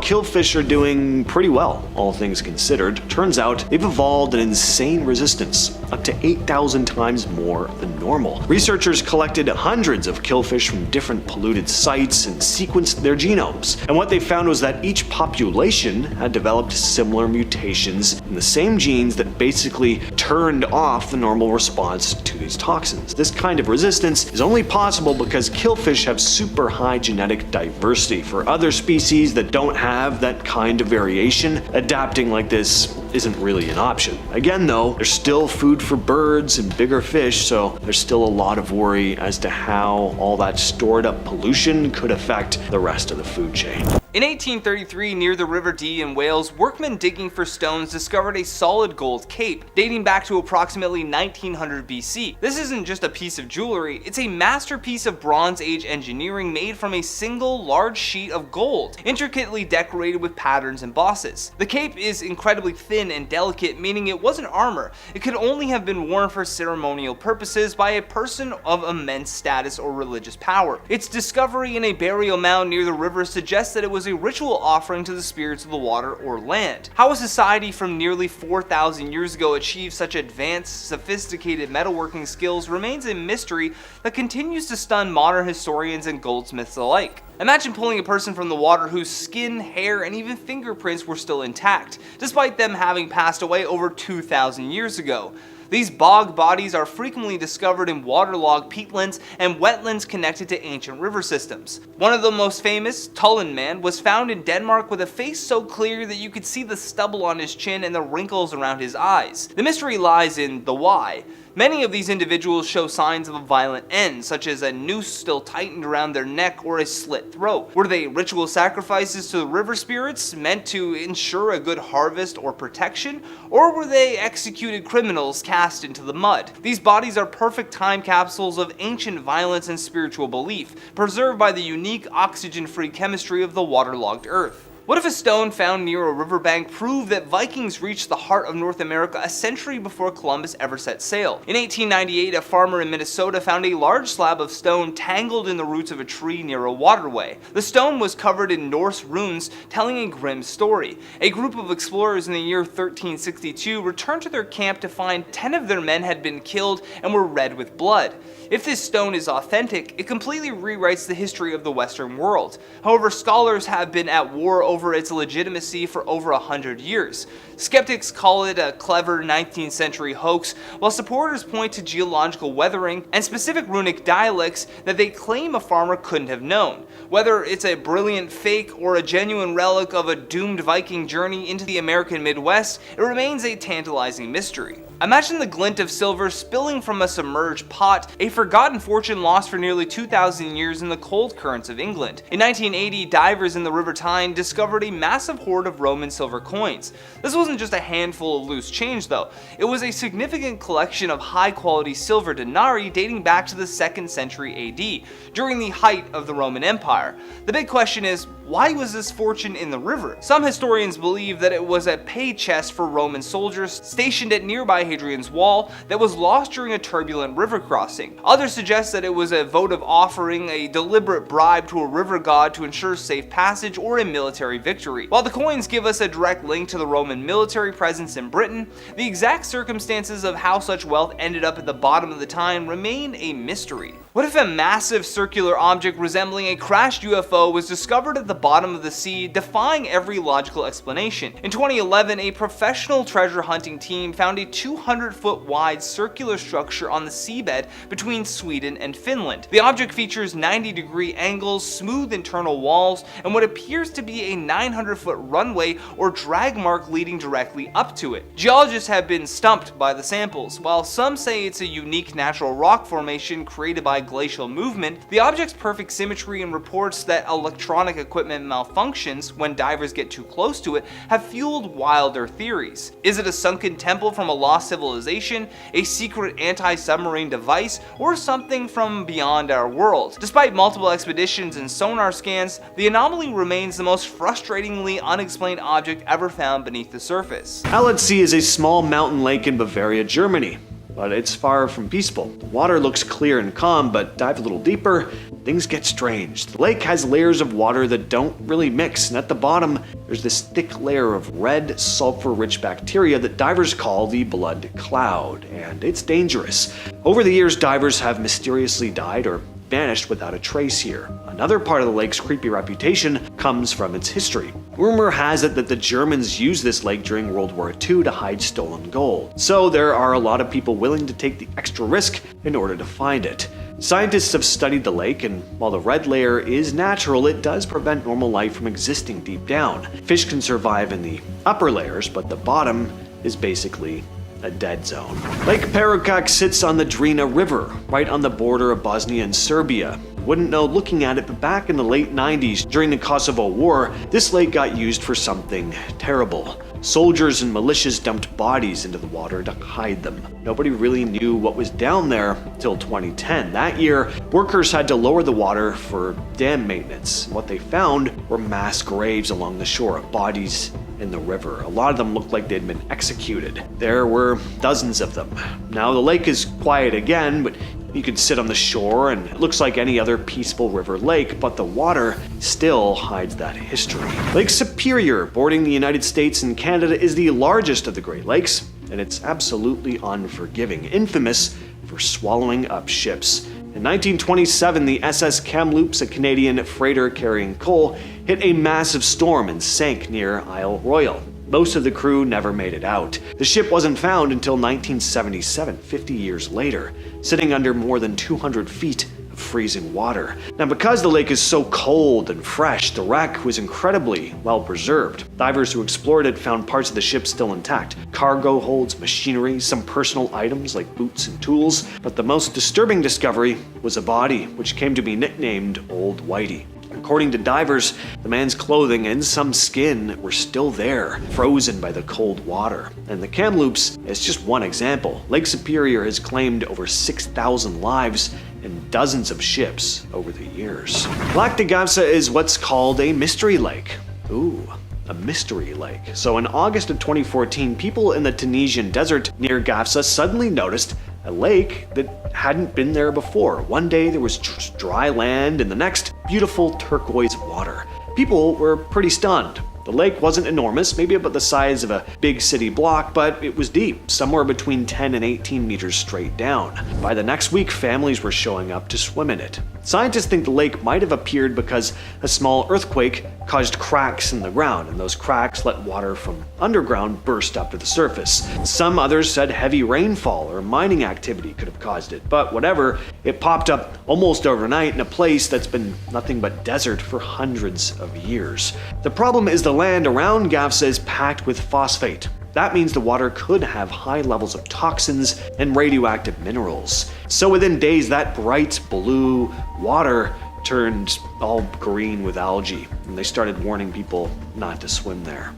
killfish are doing pretty well, all things considered. Turns out they've evolved an insane resistance, up to 8,000 times more than normal. Researchers collected hundreds of killfish from different polluted sites and sequenced their genomes. And what they found was that each population had developed similar mutations in the same genes that basically turned off the normal response to these toxins. This kind of resistance is only possible because killfish have super high genetic diversity. For other species that don't have that kind of variation, adapting like this isn't really an option. Again though, there's still food for birds and bigger fish, so there's still a lot of worry as to how all that stored up pollution could affect the rest of the food chain. In 1833, near the River Dee in Wales, workmen digging for stones discovered a solid gold cape, dating back to approximately 1900 BC. This isn't just a piece of jewelry, it's a masterpiece of Bronze Age engineering made from a single large sheet of gold, intricately decorated with patterns and bosses. The cape is incredibly thin and delicate, meaning it wasn't armor. It could only have been worn for ceremonial purposes by a person of immense status or religious power. Its discovery in a burial mound near the river suggests that it was a ritual offering to the spirits of the water or land. How a society from nearly 4,000 years ago achieved such advanced, sophisticated metalworking skills remains a mystery that continues to stun modern historians and goldsmiths alike. Imagine pulling a person from the water whose skin, hair, and even fingerprints were still intact, despite them having passed away over 2,000 years ago. These bog bodies are frequently discovered in waterlogged peatlands and wetlands connected to ancient river systems. One of the most famous, Tullen Man, was found in Denmark with a face so clear that you could see the stubble on his chin and the wrinkles around his eyes. The mystery lies in the why. Many of these individuals show signs of a violent end, such as a noose still tightened around their neck or a slit throat. Were they ritual sacrifices to the river spirits meant to ensure a good harvest or protection, or were they executed criminals cast into the mud? These bodies are perfect time capsules of ancient violence and spiritual belief, preserved by the unique oxygen-free chemistry of the waterlogged earth. What if a stone found near a riverbank proved that Vikings reached the heart of North America a century before Columbus ever set sail? In 1898, a farmer in Minnesota found a large slab of stone tangled in the roots of a tree near a waterway. The stone was covered in Norse runes telling a grim story. A group of explorers in the year 1362 returned to their camp to find 10 of their men had been killed and were red with blood. If this stone is authentic, it completely rewrites the history of the Western world. However, scholars have been at war over its legitimacy for over 100 years. Skeptics call it a clever 19th century hoax, while supporters point to geological weathering and specific runic dialects that they claim a farmer couldn't have known. Whether it's a brilliant fake or a genuine relic of a doomed Viking journey into the American Midwest, it remains a tantalizing mystery. Imagine the glint of silver spilling from a submerged pot, a forgotten fortune lost for nearly 2,000 years in the cold currents of England. In 1980, divers in the River Tyne discovered a massive hoard of Roman silver coins. This wasn't just a handful of loose change though, it was a significant collection of high-quality silver denarii dating back to the 2nd century AD, during the height of the Roman Empire. The big question is, why was this fortune in the river? Some historians believe that it was a pay chest for Roman soldiers stationed at nearby Hadrian's Wall that was lost during a turbulent river crossing. Others suggest that it was a votive offering, a deliberate bribe to a river god to ensure safe passage or a military victory. While the coins give us a direct link to the Roman military presence in Britain, the exact circumstances of how such wealth ended up at the bottom of the Tyne remain a mystery. What if a massive circular object resembling a crashed UFO was discovered at the bottom of the sea, defying every logical explanation? In 2011, a professional treasure hunting team found a 200-foot wide circular structure on the seabed between Sweden and Finland. The object features 90-degree angles, smooth internal walls, and what appears to be a 900-foot runway or drag mark leading directly up to it. Geologists have been stumped by the samples. While some say it's a unique natural rock formation created by glacial movement, the object's perfect symmetry and reports that electronic equipment malfunctions when divers get too close to it have fueled wilder theories. Is it a sunken temple from a lost civilization, a secret anti-submarine device, or something from beyond our world? Despite multiple expeditions and sonar scans, the anomaly remains the most frustratingly unexplained object ever found beneath the surface. Alix is a small mountain lake in Bavaria, Germany, but it's far from peaceful. The water looks clear and calm, but dive a little deeper, things get strange. The lake has layers of water that don't really mix, and at the bottom, there's this thick layer of red, sulfur-rich bacteria that divers call the blood cloud, and it's dangerous. Over the years, divers have mysteriously died or vanished without a trace here. Another part of the lake's creepy reputation comes from its history. Rumor has it that the Germans used this lake during World War II to hide stolen gold. So there are a lot of people willing to take the extra risk in order to find it. Scientists have studied the lake, and while the red layer is natural, it does prevent normal life from existing deep down. Fish can survive in the upper layers, but the bottom is basically a dead zone. Lake Peručac sits on the Drina River, right on the border of Bosnia and Serbia. Wouldn't know looking at it, but back in the late 90s, during the Kosovo War, this lake got used for something terrible. Soldiers and militias dumped bodies into the water to hide them. Nobody really knew what was down there till 2010. That year, workers had to lower the water for dam maintenance. What they found were mass graves along the shore of bodies in the river. A lot of them looked like they'd been executed. There were dozens of them. Now the lake is quiet again, but you can sit on the shore and it looks like any other peaceful river lake, but the water still hides that history. Lake Superior, bordering the United States and Canada, is the largest of the Great Lakes, and it's absolutely unforgiving, infamous for swallowing up ships. In 1927, the SS Kamloops, a Canadian freighter carrying coal, hit a massive storm and sank near Isle Royale. Most of the crew never made it out. The ship wasn't found until 1977, 50 years later, sitting under more than 200 feet of freezing water. Now, because the lake is so cold and fresh, the wreck was incredibly well preserved. Divers who explored it found parts of the ship still intact: cargo holds, machinery, some personal items like boots and tools. But the most disturbing discovery was a body, which came to be nicknamed Old Whitey. According to divers, the man's clothing and some skin were still there, frozen by the cold water. And the Kamloops is just one example. Lake Superior has claimed over 6,000 lives and dozens of ships over the years. Lac de Gavsa is what's called a mystery lake. Ooh, a mystery lake. So in August of 2014, people in the Tunisian desert near Gavsa suddenly noticed a lake that hadn't been there before. One day there was dry land, and the next, beautiful turquoise water. People were pretty stunned. The lake wasn't enormous, maybe about the size of a big city block, but it was deep, somewhere between 10 and 18 meters straight down. By the next week, families were showing up to swim in it. Scientists think the lake might have appeared because a small earthquake caused cracks in the ground, and those cracks let water from underground burst up to the surface. Some others said heavy rainfall or mining activity could have caused it, but whatever, it popped up almost overnight in a place that's been nothing but desert for hundreds of years. The problem is the land around Gavsa is packed with phosphate. That means the water could have high levels of toxins and radioactive minerals. So within days, that bright blue water turned all green with algae, and they started warning people not to swim there.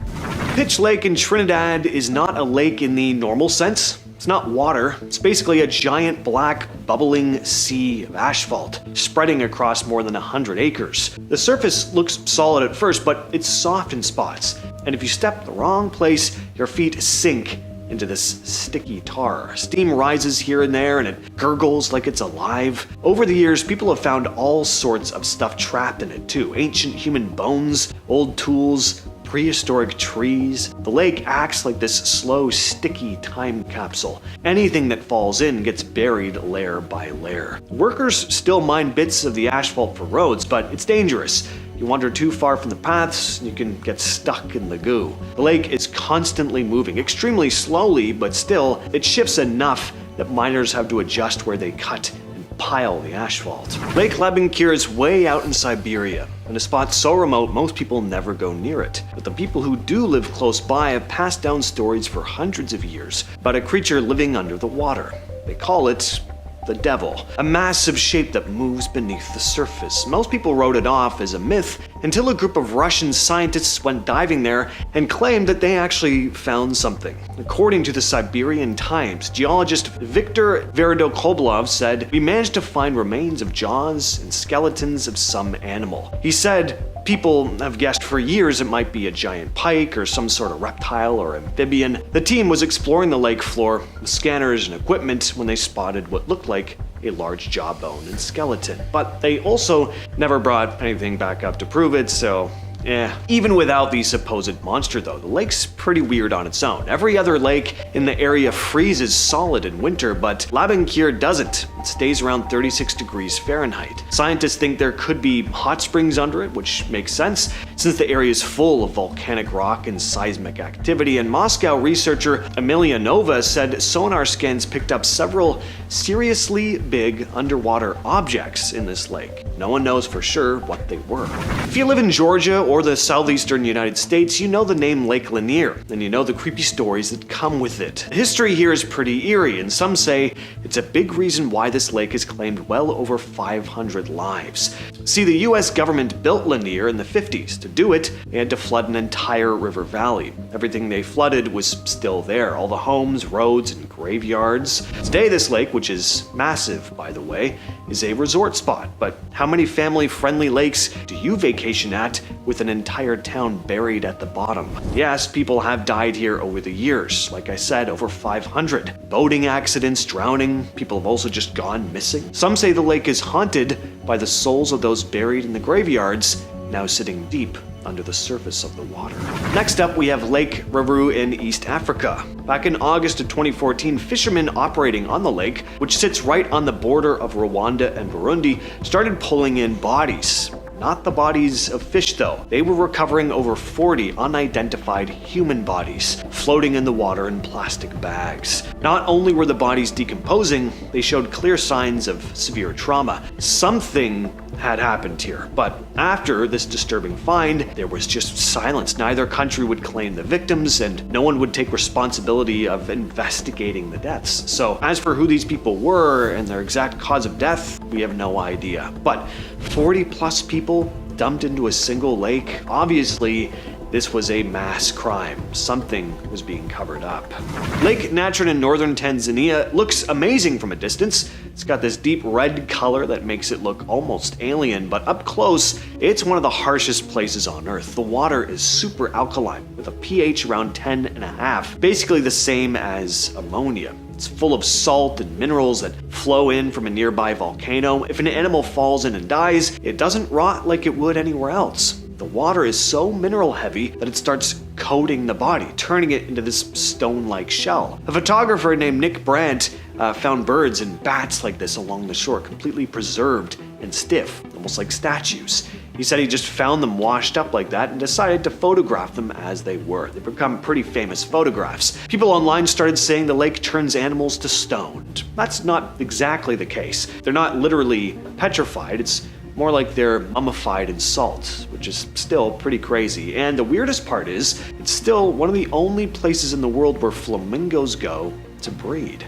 Pitch Lake in Trinidad is not a lake in the normal sense. It's not water. It's basically a giant black bubbling sea of asphalt spreading across more than 100 acres. The surface looks solid at first, but it's soft in spots. And if you step the wrong place, your feet sink into this sticky tar. Steam rises here and there, and it gurgles like it's alive. Over the years, people have found all sorts of stuff trapped in it too. Ancient human bones, old tools, prehistoric trees. The lake acts like this slow, sticky time capsule. Anything that falls in gets buried layer by layer. Workers still mine bits of the asphalt for roads, but it's dangerous. You wander too far from the paths, you can get stuck in the goo. The lake is constantly moving, extremely slowly, but still, it shifts enough that miners have to adjust where they cut and pile the asphalt. Lake Lebenkir is way out in Siberia, in a spot so remote most people never go near it. But the people who do live close by have passed down stories for hundreds of years about a creature living under the water. They call it the devil, a massive shape that moves beneath the surface. Most people wrote it off as a myth until a group of Russian scientists went diving there and claimed that they actually found something. According to the Siberian Times, geologist Viktor Veredokoblov said, "We managed to find remains of jaws and skeletons of some animal." He said, "People have guessed for years it might be a giant pike or some sort of reptile or amphibian." The team was exploring the lake floor with scanners and equipment when they spotted what looked like a large jawbone and skeleton. But they also never brought anything back up to prove it, so even without the supposed monster though, the lake's pretty weird on its own. Every other lake in the area freezes solid in winter, but Labankir doesn't. It stays around 36 degrees Fahrenheit. Scientists think there could be hot springs under it, which makes sense since the area is full of volcanic rock and seismic activity. And Moscow researcher Emilia Nova said sonar scans picked up several seriously big underwater objects in this lake. No one knows for sure what they were. If you live in Georgia or the southeastern United States, you know the name Lake Lanier, and you know the creepy stories that come with it. The history here is pretty eerie, and some say it's a big reason why this lake has claimed well over 500 lives. See, the US government built Lanier in the 50s. To do it, they had to flood an entire river valley. Everything they flooded was still there, all the homes, roads, and graveyards. Today, this lake, which is massive, by the way, is a resort spot. But how many family-friendly lakes do you vacation at with an entire town buried at the bottom? Yes, people have died here over the years. Like I said, over 500. Boating accidents, drowning, people have also just gone missing. Some say the lake is haunted by the souls of those buried in the graveyards, now sitting deep under the surface of the water. Next up, we have Lake Ruru in East Africa. Back in August of 2014, fishermen operating on the lake, which sits right on the border of Rwanda and Burundi, started pulling in bodies. Not the bodies of fish though. They were recovering over 40 unidentified human bodies, floating in the water in plastic bags. Not only were the bodies decomposing, they showed clear signs of severe trauma. Something had happened here, but after this disturbing find, there was just silence. Neither country would claim the victims, and no one would take responsibility of investigating the deaths. So as for who these people were and their exact cause of death, we have no idea. But 40 plus people dumped into a single lake, obviously this was a mass crime. Something was being covered up. Lake Natron in northern Tanzania looks amazing from a distance. It's got this deep red color that makes it look almost alien, but up close, it's one of the harshest places on Earth. The water is super alkaline with a pH around 10.5, basically the same as ammonia. It's full of salt and minerals that flow in from a nearby volcano. If an animal falls in and dies, it doesn't rot like it would anywhere else. The water is so mineral heavy that it starts coating the body, turning it into this stone-like shell. A photographer named Nick Brandt found birds and bats like this along the shore, completely preserved and stiff, almost like statues. He said he just found them washed up like that and decided to photograph them as they were. They've become pretty famous photographs. People online started saying the lake turns animals to stone. That's not exactly the case. They're not literally petrified. It's more like they're mummified in salt, which is still pretty crazy. And the weirdest part is, it's still one of the only places in the world where flamingos go to breed.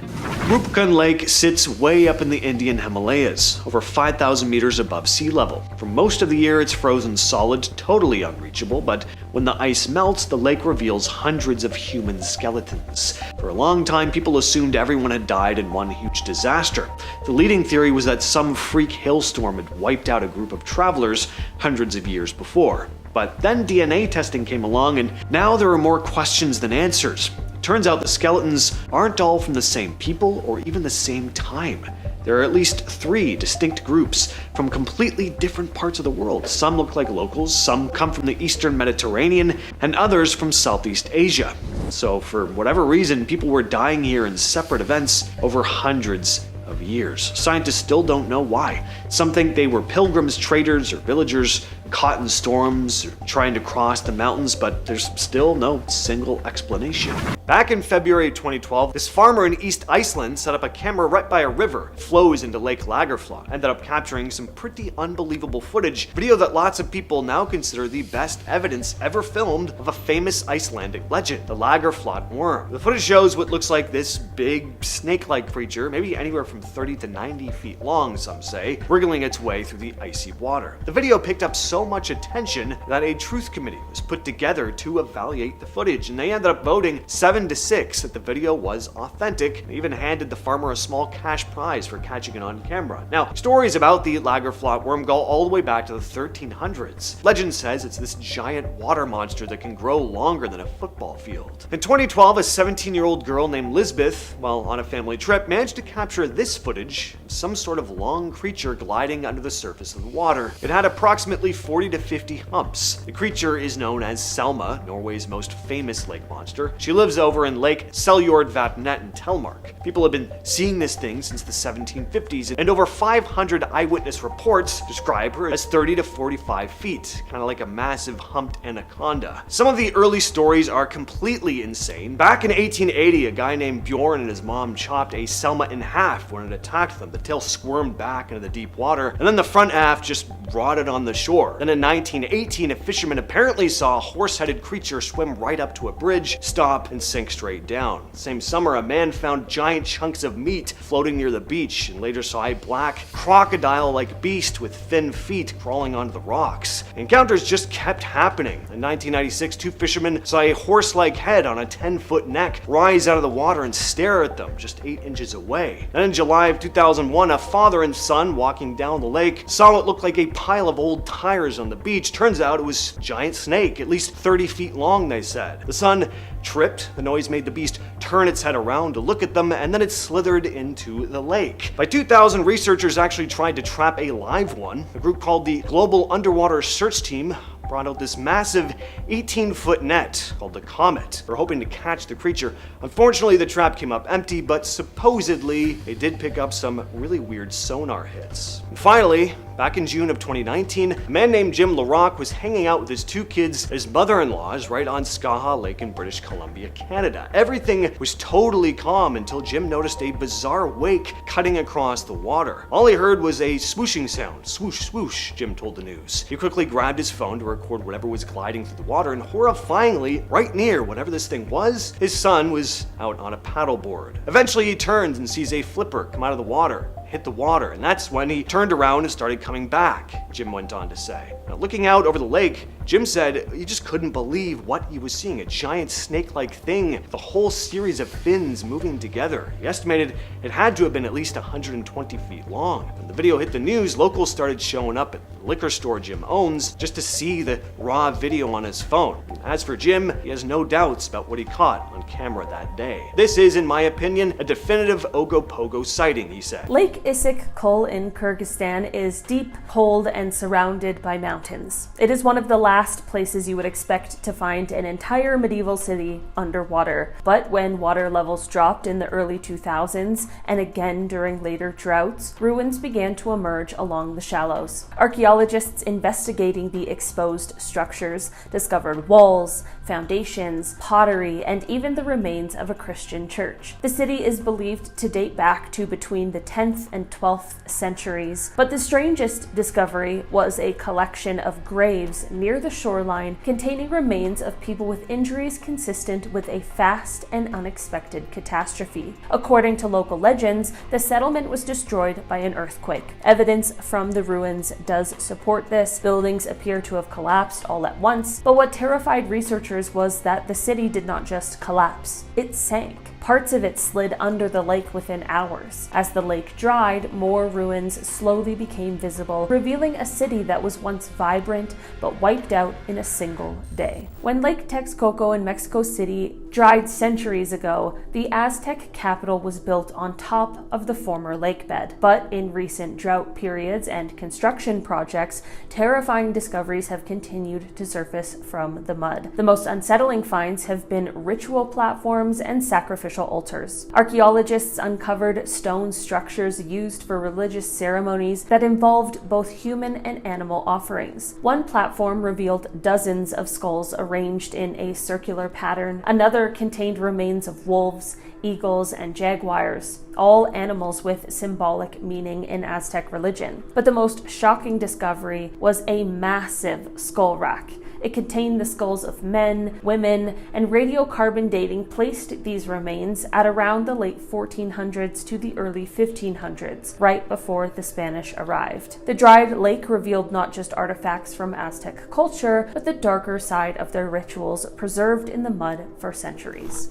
Rupkund Lake sits way up in the Indian Himalayas, over 5,000 meters above sea level. For most of the year, it's frozen solid, totally unreachable, but when the ice melts, the lake reveals hundreds of human skeletons. For a long time, people assumed everyone had died in one huge disaster. The leading theory was that some freak hailstorm had wiped out a group of travelers hundreds of years before. But then DNA testing came along, and now there are more questions than answers. Turns out the skeletons aren't all from the same people or even the same time. There are at least 3 distinct groups from completely different parts of the world. Some look like locals, some come from the Eastern Mediterranean, and others from Southeast Asia. So for whatever reason, people were dying here in separate events over hundreds of years. Scientists still don't know why. Some think they were pilgrims, traders, or villagers caught in storms or trying to cross the mountains, but there's still no single explanation. Back in February 2012, this farmer in East Iceland set up a camera right by a river. It flows into Lake Lagerflot. Ended up capturing some pretty unbelievable footage, video that lots of people now consider the best evidence ever filmed of a famous Icelandic legend, the Lagerflot worm. The footage shows what looks like this big snake-like creature, maybe anywhere from 30 to 90 feet long, some say, wriggling its way through the icy water. The video picked up so much attention that a truth committee was put together to evaluate the footage, and they ended up voting 7-6 that the video was authentic. They even handed the farmer a small cash prize for catching it on camera. Now, stories about the Lagerflot worm go all the way back to the 1300s. Legend says it's this giant water monster that can grow longer than a football field. In 2012, a 17-year-old girl named Lisbeth, while on a family trip, managed to capture this footage of some sort of long creature gliding under the surface of the water. It had approximately 40 to 50 humps. The creature is known as Selma, Norway's most famous lake monster. She lives over in Lake Seljordvatnet in Telemark. People have been seeing this thing since the 1750s, and over 500 eyewitness reports describe her as 30 to 45 feet, kind of like a massive humped anaconda. Some of the early stories are completely insane. Back in 1880, a guy named Bjorn and his mom chopped a Selma in half when it attacked them. The tail squirmed back into the deep water, and then the front half just rotted on the shore. Then in 1918, a fisherman apparently saw a horse-headed creature swim right up to a bridge, stop, and sink straight down. The same summer, a man found giant chunks of meat floating near the beach, and later saw a black, crocodile-like beast with thin feet crawling onto the rocks. Encounters just kept happening. In 1996, two fishermen saw a horse-like head on a 10-foot neck rise out of the water and stare at them just 8 inches away. Then in July of 2001, a father and son walking down the lake saw what looked like a pile of old tires on the beach. Turns out it was a giant snake, at least 30 feet long, they said. The son tripped. The noise made the beast turn its head around to look at them, and then it slithered into the lake. By 2000, researchers actually tried to trap a live one. A group called the Global Underwater Search Team brought out this massive 18-foot net called the Comet. They're hoping to catch the creature. Unfortunately, the trap came up empty, but supposedly they did pick up some really weird sonar hits. And finally, back in June of 2019, a man named Jim LaRock was hanging out with his two kids at his mother-in-law's right on Skaha Lake in British Columbia, Canada. Everything was totally calm until Jim noticed a bizarre wake cutting across the water. All he heard was a swooshing sound. Swoosh, swoosh, Jim told the news. He quickly grabbed his phone to record whatever was gliding through the water, and horrifyingly, right near whatever this thing was, his son was out on a paddleboard. Eventually, he turns and sees a flipper come out of the water, hit the water, and that's when he turned around and started coming back, Jim went on to say. Now, looking out over the lake, Jim said he just couldn't believe what he was seeing, a giant snake-like thing with a whole series of fins moving together. He estimated it had to have been at least 120 feet long. When the video hit the news, locals started showing up at the liquor store Jim owns just to see the raw video on his phone. As for Jim, he has no doubts about what he caught on camera that day. This is, in my opinion, a definitive Ogopogo sighting, he said. Lake Issyk Kul in Kyrgyzstan is deep, cold, and surrounded by mountains. It is one of the last places you would expect to find an entire medieval city underwater. But when water levels dropped in the early 2000s, and again during later droughts, ruins began to emerge along the shallows. Archaeologists investigating the exposed structures discovered walls, foundations, pottery, and even the remains of a Christian church. The city is believed to date back to between the 10th and 12th centuries, but the strangest discovery was a collection of graves near the shoreline containing remains of people with injuries consistent with a fast and unexpected catastrophe. According to local legends, the settlement was destroyed by an earthquake. Evidence from the ruins does support this. Buildings appear to have collapsed all at once, but what terrified researchers was that the city did not just collapse, it sank. Parts of it slid under the lake within hours. As the lake dried, more ruins slowly became visible, revealing a city that was once vibrant but wiped out in a single day. When Lake Texcoco in Mexico City Dried centuries ago, the Aztec capital was built on top of the former lake bed. But in recent drought periods and construction projects, terrifying discoveries have continued to surface from the mud. The most unsettling finds have been ritual platforms and sacrificial altars. Archaeologists uncovered stone structures used for religious ceremonies that involved both human and animal offerings. One platform revealed dozens of skulls arranged in a circular pattern. Another contained remains of wolves, eagles, and jaguars, all animals with symbolic meaning in Aztec religion. But the most shocking discovery was a massive skull rack. It contained the skulls of men, women, and radiocarbon dating placed these remains at around the late 1400s to the early 1500s, right before the Spanish arrived. The dried lake revealed not just artifacts from Aztec culture, but the darker side of their rituals preserved in the mud for centuries.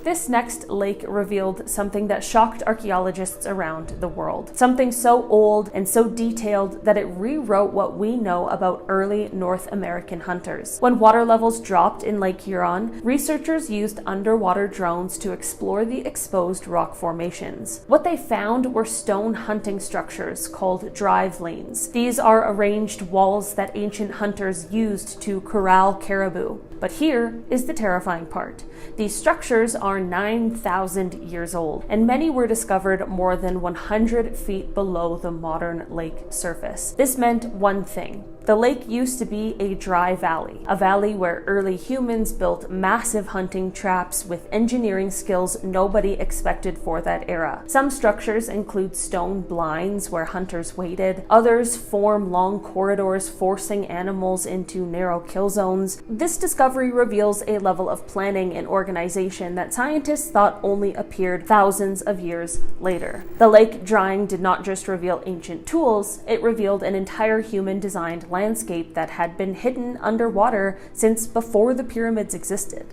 This next lake revealed something that shocked archaeologists around the world. Something so old and so detailed that it rewrote what we know about early North American hunters. When water levels dropped in Lake Huron, researchers used underwater drones to explore the exposed rock formations. What they found were stone hunting structures called drive lanes. These are arranged walls that ancient hunters used to corral caribou. But here is the terrifying part. These structures are 9,000 years old, and many were discovered more than 100 feet below the modern lake surface. This meant one thing. The lake used to be a dry valley, a valley where early humans built massive hunting traps with engineering skills nobody expected for that era. Some structures include stone blinds where hunters waited. Others form long corridors forcing animals into narrow kill zones. This discovery reveals a level of planning and organization that scientists thought only appeared thousands of years later. The lake drying did not just reveal ancient tools, it revealed an entire human-designed landscape that had been hidden underwater since before the pyramids existed.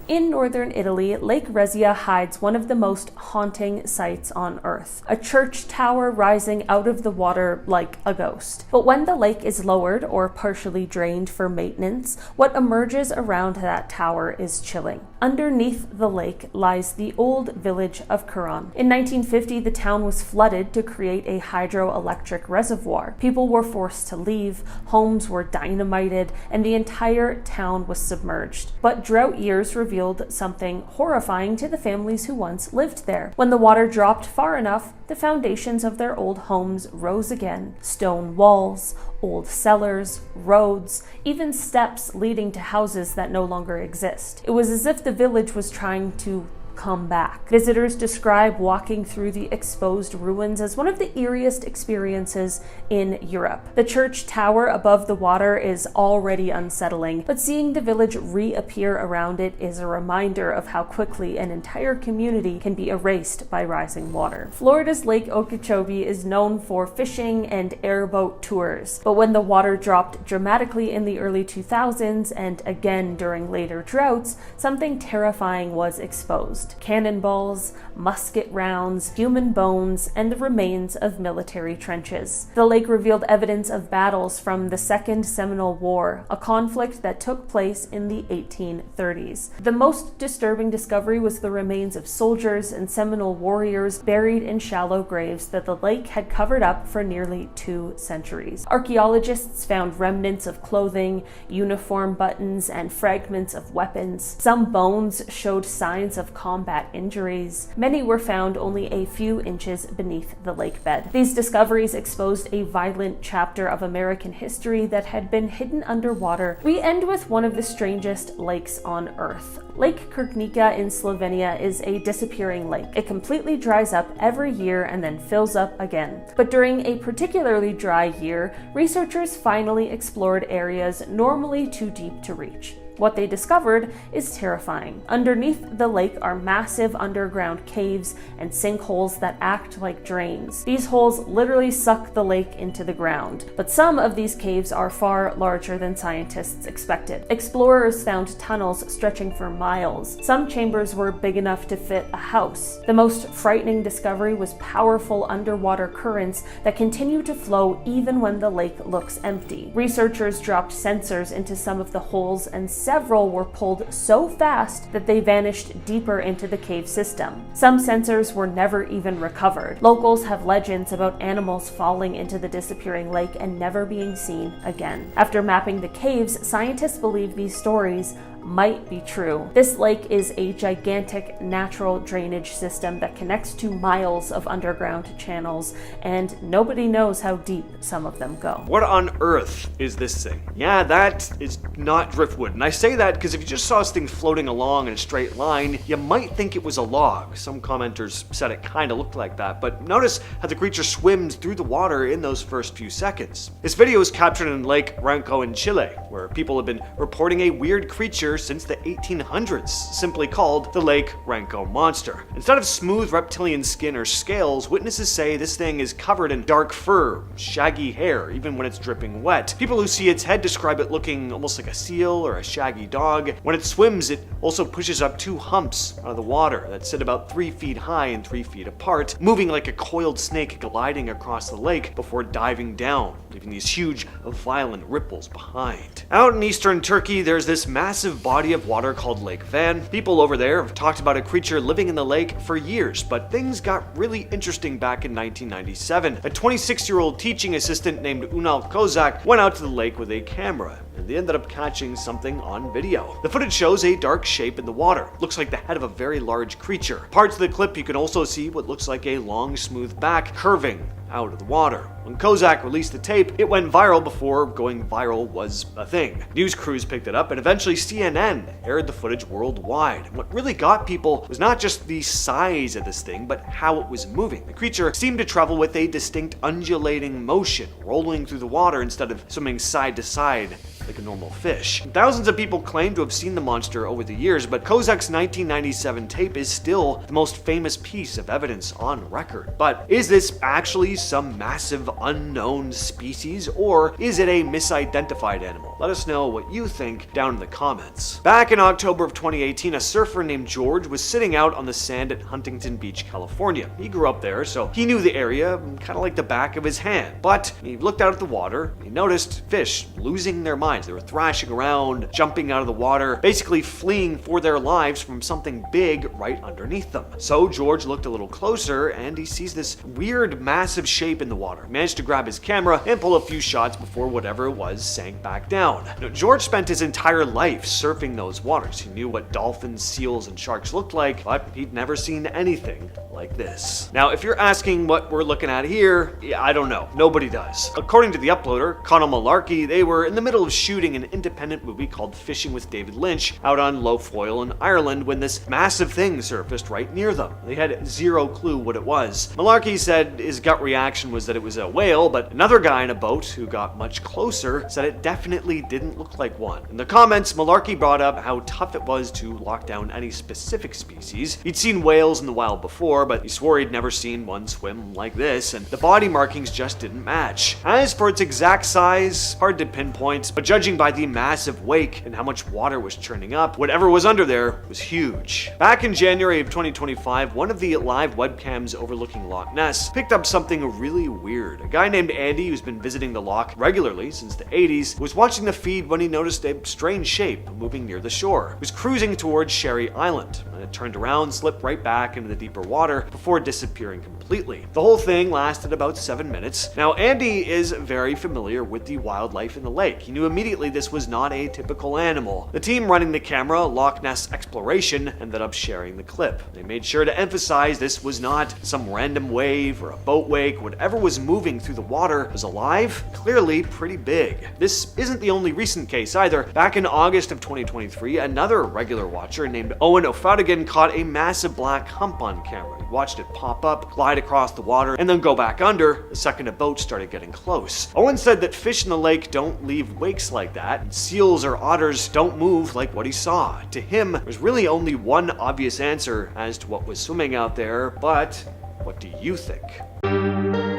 In northern Italy, Lake Resia hides one of the most haunting sights on Earth, a church tower rising out of the water like a ghost. But when the lake is lowered or partially drained for maintenance, what emerges around that tower is chilling. Underneath the lake lies the old village of Curon. In 1950, the town was flooded to create a hydroelectric reservoir. People were forced to leave, homes were dynamited, and the entire town was submerged. But drought years revealed something horrifying to the families who once lived there. When the water dropped far enough, the foundations of their old homes rose again. Stone walls, old cellars, roads, even steps leading to houses that no longer exist. It was as if the village was trying to come back. Visitors describe walking through the exposed ruins as one of the eeriest experiences in Europe. The church tower above the water is already unsettling, but seeing the village reappear around it is a reminder of how quickly an entire community can be erased by rising water. Florida's Lake Okeechobee is known for fishing and airboat tours, but when the water dropped dramatically in the early 2000s and again during later droughts, something terrifying was exposed. Cannonballs, musket rounds, human bones, and the remains of military trenches. The lake revealed evidence of battles from the Second Seminole War, a conflict that took place in the 1830s. The most disturbing discovery was the remains of soldiers and Seminole warriors buried in shallow graves that the lake had covered up for nearly 2 centuries. Archaeologists found remnants of clothing, uniform buttons, and fragments of weapons. Some bones showed signs of combat injuries. Many were found only a few inches beneath the lake bed. These discoveries exposed a violent chapter of American history that had been hidden underwater. We end with one of the strangest lakes on Earth. Lake Krknika in Slovenia is a disappearing lake. It completely dries up every year and then fills up again. But during a particularly dry year, researchers finally explored areas normally too deep to reach. What they discovered is terrifying. Underneath the lake are massive underground caves and sinkholes that act like drains. These holes literally suck the lake into the ground, but some of these caves are far larger than scientists expected. Explorers found tunnels stretching for miles. Some chambers were big enough to fit a house. The most frightening discovery was powerful underwater currents that continue to flow even when the lake looks empty. Researchers dropped sensors into some of the holes and several were pulled so fast that they vanished deeper into the cave system. Some sensors were never even recovered. Locals have legends about animals falling into the disappearing lake and never being seen again. After mapping the caves, scientists believe these stories might be true. This lake is a gigantic natural drainage system that connects to miles of underground channels, and nobody knows how deep some of them go. What on earth is this thing? Yeah, that is not driftwood. And I say that because if you just saw this thing floating along in a straight line, you might think it was a log. Some commenters said it kind of looked like that, but notice how the creature swims through the water in those first few seconds. This video is captured in Lake Ranco in Chile, where people have been reporting a weird creature since the 1800s, simply called the Lake Ranco Monster. Instead of smooth reptilian skin or scales, witnesses say this thing is covered in dark fur, shaggy hair, even when it's dripping wet. People who see its head describe it looking almost like a seal or a shaggy dog. When it swims, it also pushes up two humps out of the water that sit about 3 feet high and 3 feet apart, moving like a coiled snake gliding across the lake before diving down, leaving these huge, violent ripples behind. Out in eastern Turkey, there's this massive body of water called Lake Van. People over there have talked about a creature living in the lake for years, but things got really interesting back in 1997. A 26-year-old teaching assistant named Unal Kozak went out to the lake with a camera, and they ended up catching something on video. The footage shows a dark shape in the water. Looks like the head of a very large creature. Parts of the clip you can also see what looks like a long, smooth back curving out of the water. When Kozak released the tape, it went viral before going viral was a thing. News crews picked it up, and eventually CNN aired the footage worldwide. And what really got people was not just the size of this thing, but how it was moving. The creature seemed to travel with a distinct undulating motion, rolling through the water instead of swimming side to side like a normal fish. Thousands of people claim to have seen the monster over the years, but Kozak's 1997 tape is still the most famous piece of evidence on record. But is this actually some massive unknown species, or is it a misidentified animal? Let us know what you think down in the comments. Back in October of 2018, a surfer named George was sitting out on the sand at Huntington Beach, California. He grew up there, so he knew the area kind of like the back of his hand. But he looked out at the water, and he noticed fish losing their minds. They were thrashing around, jumping out of the water, basically fleeing for their lives from something big right underneath them. So George looked a little closer, and he sees this weird, massive shape in the water. He managed to grab his camera and pull a few shots before whatever it was sank back down. Now, George spent his entire life surfing those waters. He knew what dolphins, seals, and sharks looked like, but he'd never seen anything like this. Now, if you're asking what we're looking at here, I don't know. Nobody does. According to the uploader, Conal Malarkey, they were in the middle of shooting an independent movie called Fishing with David Lynch out on Lough Foyle in Ireland when this massive thing surfaced right near them. They had zero clue what it was. Malarkey said his gut reaction was that it was a whale, but another guy in a boat who got much closer said it definitely didn't look like one. In the comments, Malarkey brought up how tough it was to lock down any specific species. He'd seen whales in the wild before, but he swore he'd never seen one swim like this, and the body markings just didn't match. As for its exact size, hard to pinpoint, but judging by the massive wake and how much water was churning up, whatever was under there was huge. Back in January of 2025, one of the live webcams overlooking Loch Ness picked up something really weird. A guy named Andy, who's been visiting the loch regularly since the 80s, was watching the feed when he noticed a strange shape moving near the shore. It was cruising towards Sherry Island, and it turned around, slipped right back into the deeper water before disappearing completely. The whole thing lasted about 7 minutes. Now, Andy is very familiar with the wildlife in the lake. He knew immediately this was not a typical animal. The team running the camera, Loch Ness Exploration, ended up sharing the clip. They made sure to emphasize this was not some random wave or a boat wake. Whatever was moving through the water was alive, clearly pretty big. This isn't the only recent case either. Back in August of 2023, another regular watcher named Owen O'Fadigan caught a massive black hump on camera. He watched it pop up, glide across the water, and then go back under the second a boat started getting close. Owen said that fish in the lake don't leave wakes like that, and seals or otters don't move like what he saw. To him, there's really only one obvious answer as to what was swimming out there, but what do you think?